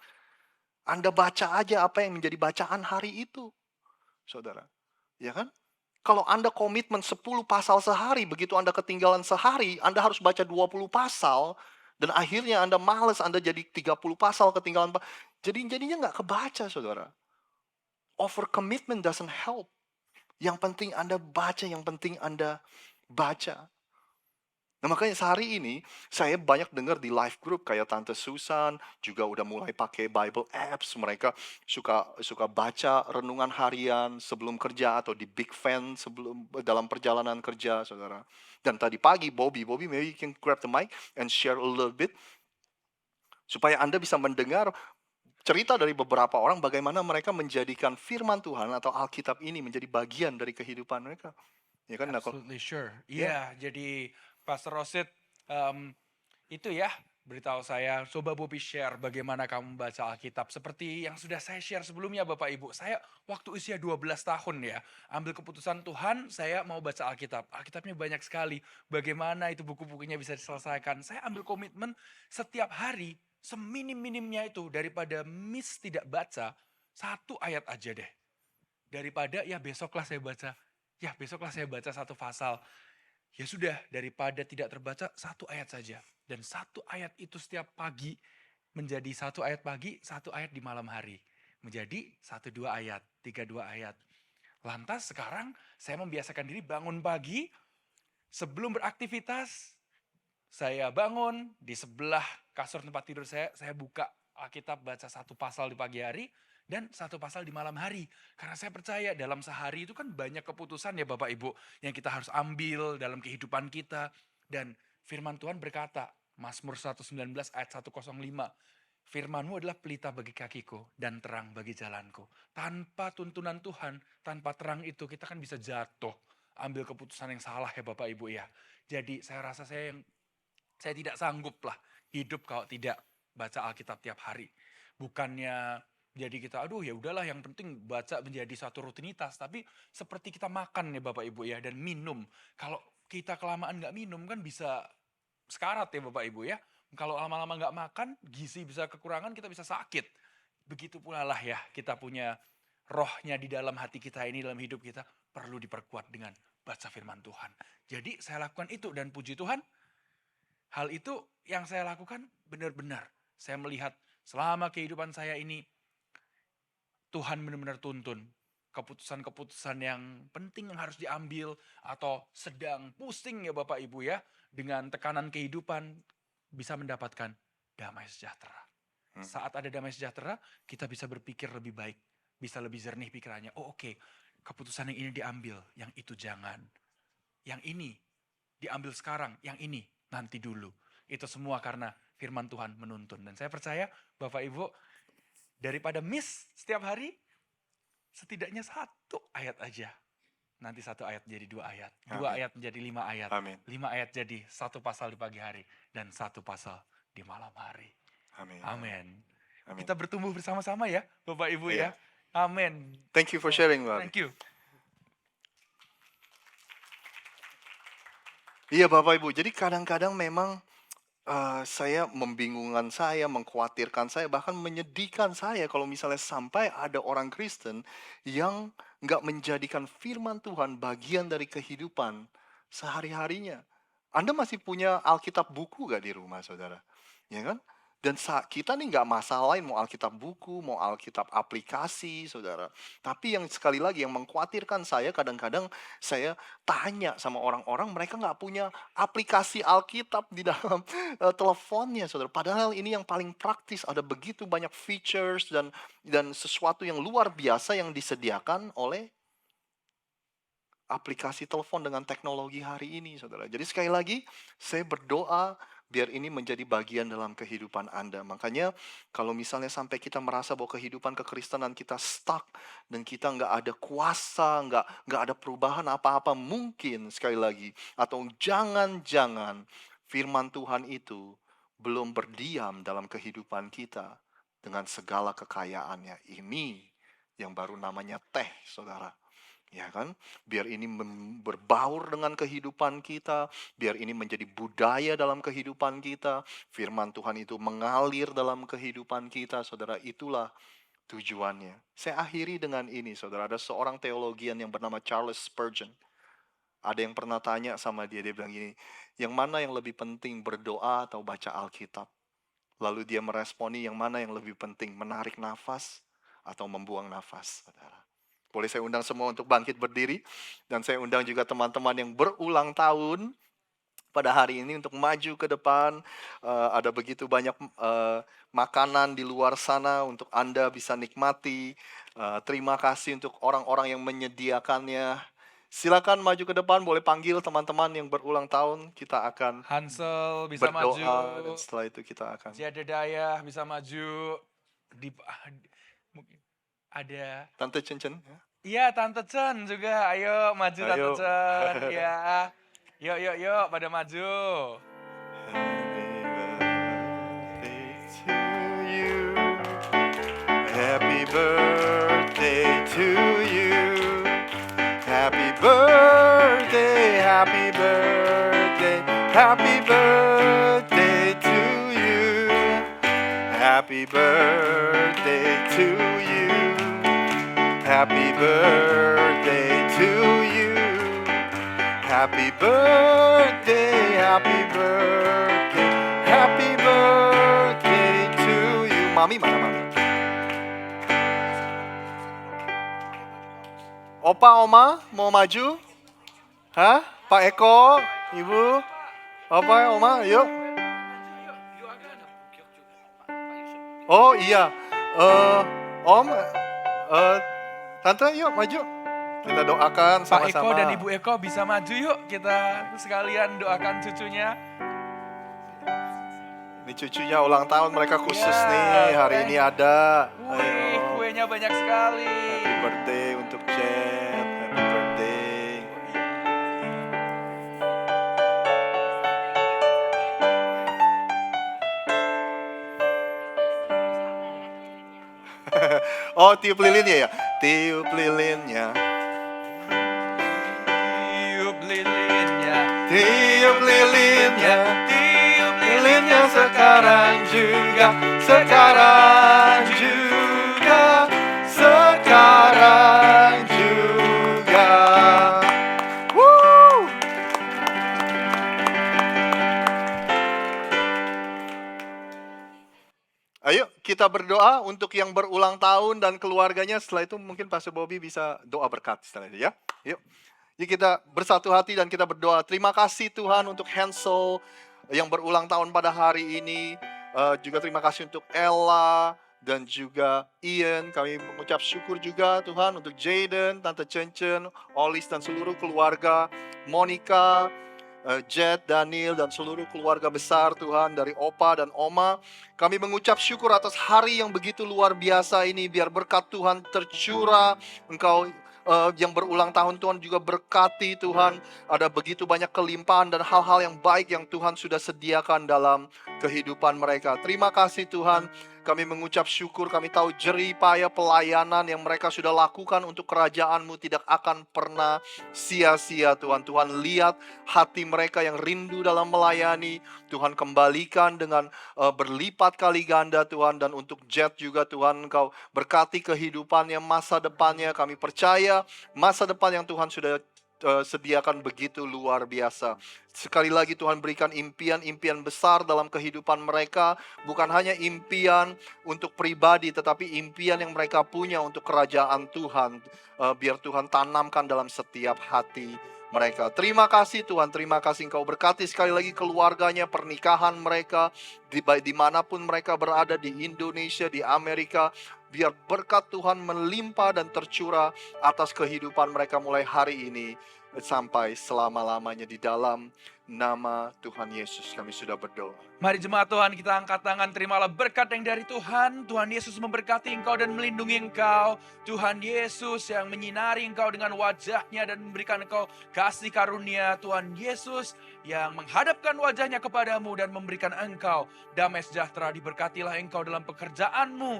Anda baca aja apa yang menjadi bacaan hari itu. Saudara, ya kan? Kalau Anda komitmen 10 pasal sehari, begitu Anda ketinggalan sehari, Anda harus baca 20 pasal, dan akhirnya Anda males, Anda jadi 30 pasal ketinggalan. Jadinya nggak kebaca, saudara. Over commitment doesn't help. Yang penting Anda baca, yang penting Anda baca. Nah makanya sehari ini saya banyak dengar di live group kayak Tante Susan juga udah mulai pakai Bible apps. Mereka suka baca renungan harian sebelum kerja atau di Big Fan sebelum dalam perjalanan kerja, saudara. Dan tadi pagi Bobby maybe you can grab the mic and share a little bit supaya Anda bisa mendengar cerita dari beberapa orang bagaimana mereka menjadikan firman Tuhan atau Alkitab ini menjadi bagian dari kehidupan mereka. Ya kan? Nah, Absolutely sure. Iya, jadi Pastor Rosid itu ya beritahu saya, coba Bobby share bagaimana kamu membaca Alkitab. Seperti yang sudah saya share sebelumnya Bapak Ibu, saya waktu usia 12 tahun ya, ambil keputusan Tuhan saya mau baca Alkitab. Alkitabnya banyak sekali, bagaimana itu buku-bukunya bisa diselesaikan. Saya ambil komitmen setiap hari, seminim-minimnya itu daripada miss tidak baca, 1 ayat aja deh. Daripada ya besoklah saya baca. Ya besoklah saya baca 1 pasal. Ya sudah, daripada tidak terbaca 1 ayat saja. Dan 1 ayat itu setiap pagi menjadi 1 ayat pagi, 1 ayat di malam hari. Menjadi 1-2 ayat, 3-2 ayat. Lantas sekarang saya membiasakan diri bangun pagi, sebelum beraktivitas, saya bangun di sebelah kasur tempat tidur saya buka Alkitab baca 1 pasal di pagi hari, dan 1 pasal di malam hari. Karena saya percaya dalam sehari itu kan banyak keputusan ya Bapak Ibu yang kita harus ambil dalam kehidupan kita. Dan firman Tuhan berkata, Mazmur 119 ayat 105, firman-Mu adalah pelita bagi kakiku dan terang bagi jalanku. Tanpa tuntunan Tuhan, tanpa terang itu kita kan bisa jatuh. Ambil keputusan yang salah ya Bapak Ibu ya. Jadi saya rasa saya tidak sanggup lah hidup kalau tidak baca Alkitab tiap hari. Bukannya jadi kita, aduh ya udahlah yang penting baca menjadi satu rutinitas. Tapi seperti kita makan ya Bapak Ibu ya, dan minum. Kalau kita kelamaan nggak minum kan bisa sekarat ya Bapak Ibu ya. Kalau lama-lama nggak makan, gizi bisa kekurangan, kita bisa sakit. Begitu pula lah ya, kita punya rohnya di dalam hati kita ini, dalam hidup kita, perlu diperkuat dengan baca firman Tuhan. Jadi saya lakukan itu dan puji Tuhan, hal itu yang saya lakukan benar-benar. Saya melihat selama kehidupan saya ini, Tuhan benar-benar tuntun keputusan-keputusan yang penting yang harus diambil atau sedang pusing ya Bapak Ibu ya, dengan tekanan kehidupan bisa mendapatkan damai sejahtera. Saat ada damai sejahtera, kita bisa berpikir lebih baik, bisa lebih jernih pikirannya. Oh oke, keputusan yang ini diambil, yang itu jangan. Yang ini diambil sekarang, yang ini nanti dulu. Itu semua karena firman Tuhan menuntun. Dan saya percaya Bapak Ibu, daripada miss setiap hari, setidaknya 1 ayat aja. Nanti 1 ayat jadi 2 ayat. 2 ayat menjadi 5 ayat. Amin. 5 ayat jadi 1 pasal di pagi hari. Dan 1 pasal di malam hari. Amin. Amin. Amin. Kita bertumbuh bersama-sama ya Bapak Ibu Iya. ya. Amin. Thank you for sharing, Bobby. Thank you. Iya Bapak Ibu, jadi kadang-kadang memang saya membingungkan saya, mengkhawatirkan saya, bahkan menyedihkan saya kalau misalnya sampai ada orang Kristen yang nggak menjadikan firman Tuhan bagian dari kehidupan sehari-harinya. Anda masih punya Alkitab buku gak di rumah, saudara? Ya kan? Dan kita nih nggak masalah lain mau Alkitab buku, mau Alkitab aplikasi, saudara. Tapi yang sekali lagi yang mengkhawatirkan saya, kadang-kadang saya tanya sama orang-orang, mereka nggak punya aplikasi Alkitab di dalam teleponnya, saudara. Padahal ini yang paling praktis, ada begitu banyak features dan sesuatu yang luar biasa yang disediakan oleh aplikasi telepon dengan teknologi hari ini, saudara. Jadi sekali lagi, saya berdoa biar ini menjadi bagian dalam kehidupan Anda. Makanya kalau misalnya sampai kita merasa bahwa kehidupan kekristenan kita stuck dan kita nggak ada kuasa, nggak ada perubahan apa-apa, mungkin sekali lagi, atau jangan-jangan firman Tuhan itu belum berdiam dalam kehidupan kita dengan segala kekayaannya. Ini yang baru namanya teh, saudara. Ya kan? Biar ini berbaur dengan kehidupan kita, biar ini menjadi budaya dalam kehidupan kita, firman Tuhan itu mengalir dalam kehidupan kita, saudara, itulah tujuannya. Saya akhiri dengan ini, saudara, ada seorang teologian yang bernama Charles Spurgeon. Ada yang pernah tanya sama dia bilang gini, yang mana yang lebih penting, berdoa atau baca Alkitab? Lalu dia meresponi, yang mana yang lebih penting, menarik nafas atau membuang nafas, saudara. Boleh saya undang semua untuk bangkit berdiri. Dan saya undang juga teman-teman yang berulang tahun pada hari ini untuk maju ke depan. Ada begitu banyak makanan di luar sana untuk Anda bisa nikmati. Terima kasih untuk orang-orang yang menyediakannya. Silakan maju ke depan, boleh panggil teman-teman yang berulang tahun. Kita akan Hansel bisa berdoa maju. dan setelah itu kita akan... Jedediah bisa maju. Mungkin ada Tante Cincin. iya, Tante Chen juga. Ayo maju Tante Ayo. Chen. Ya. Yuk pada maju. Happy birthday to you. Happy birthday, happy birthday, happy birthday to you. Happy birthday to you. Happy birthday to you. Happy birthday, happy birthday, happy birthday to you. Mami mana mami? Opa, Oma mau maju? Hah? Pak Eko, Ibu? Opa, Oma, yuk. Oh iya, Om, Tante yuk maju. Kita doakan Pak sama-sama. Eko dan Ibu Eko bisa maju yuk. Kita sekalian doakan cucunya. Ini cucunya ulang tahun mereka khusus Ya, nih. Hari ini ada. Wih, Ayo. kuenya banyak sekali. Happy birthday untuk Jet. Happy birthday. Oh, tiup lilinnya ya? Tiup lilinnya. Tiup lilinnya. Tiup lilinnya. Tiup Lilinnya sekarang juga. Sekarang juga. Sekarang juga. Woo! Ayo kita berdoa untuk yang berulang tahun dan keluarganya. Setelah itu mungkin Pastor Bobby bisa doa berkat setelah itu ya. Yuk. Jadi kita bersatu hati dan kita berdoa. Terima kasih Tuhan untuk Hansel yang berulang tahun pada hari ini. Juga terima kasih untuk Ella dan juga Ian. Kami mengucap syukur juga Tuhan untuk Jaden, Tante Cencen, Olis dan seluruh keluarga. Monica, Jet, Daniel, dan seluruh keluarga besar Tuhan dari Opa dan Oma. Kami mengucap syukur atas hari yang begitu luar biasa ini. Biar berkat Tuhan tercurah. Engkau yang berulang tahun Tuhan juga berkati Tuhan. Ada begitu banyak kelimpahan dan hal-hal yang baik yang Tuhan sudah sediakan dalam kehidupan mereka. Terima kasih Tuhan. Kami mengucap syukur, kami tahu jerih payah pelayanan yang mereka sudah lakukan untuk kerajaan-Mu tidak akan pernah sia-sia Tuhan. Tuhan lihat hati mereka yang rindu dalam melayani. Tuhan kembalikan dengan berlipat kali ganda Tuhan. Dan untuk Jet juga Tuhan Engkau berkati kehidupannya, masa depannya. Kami percaya masa depan yang Tuhan sudah sediakan begitu luar biasa. Sekali lagi Tuhan berikan impian-impian besar dalam kehidupan mereka. Bukan hanya impian untuk pribadi, tetapi impian yang mereka punya untuk kerajaan Tuhan. Biar Tuhan tanamkan dalam setiap hati mereka. Terima kasih Tuhan, terima kasih Engkau berkati sekali lagi keluarganya, pernikahan mereka, dimanapun mereka berada, di Indonesia, di Amerika. Biar berkat Tuhan melimpah dan tercurah atas kehidupan mereka mulai hari ini sampai selama-lamanya. Di dalam nama Tuhan Yesus kami sudah berdoa. Mari jemaat Tuhan, kita angkat tangan, terimalah berkat yang dari Tuhan. Tuhan Yesus memberkati engkau dan melindungi engkau. Tuhan Yesus yang menyinari engkau dengan wajahnya dan memberikan engkau kasih karunia. Tuhan Yesus yang menghadapkan wajahnya kepadamu dan memberikan engkau damai sejahtera. Diberkatilah engkau dalam pekerjaanmu,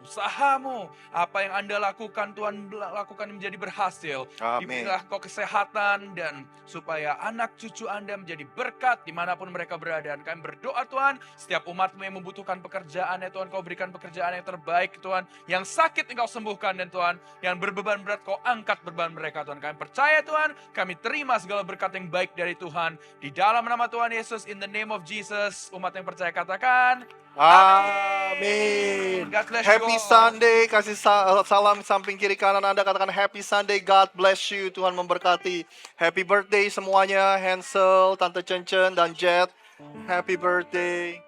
usahamu, apa yang Anda lakukan, Tuhan lakukan menjadi berhasil. Amin. Diberilah kau kesehatan dan supaya anak cucu Anda menjadi berkat dimanapun mereka berada. Dan kami berdoa Tuhan, setiap umat-Mu yang membutuhkan pekerjaan ya Tuhan, kau berikan pekerjaan yang terbaik Tuhan. Yang sakit engkau sembuhkan dan Tuhan, yang berbeban berat kau angkat beban mereka Tuhan. Kami percaya Tuhan, kami terima segala berkat yang baik dari Tuhan. Di dalam nama Tuhan Yesus, in the name of Jesus, umat yang percaya katakan, Amin. God bless you Happy all. Sunday. Kasih salam samping kiri kanan Anda, katakan Happy Sunday. God bless you. Tuhan memberkati. Happy birthday semuanya, Hansel, Tante Cencen dan Jet. Happy birthday.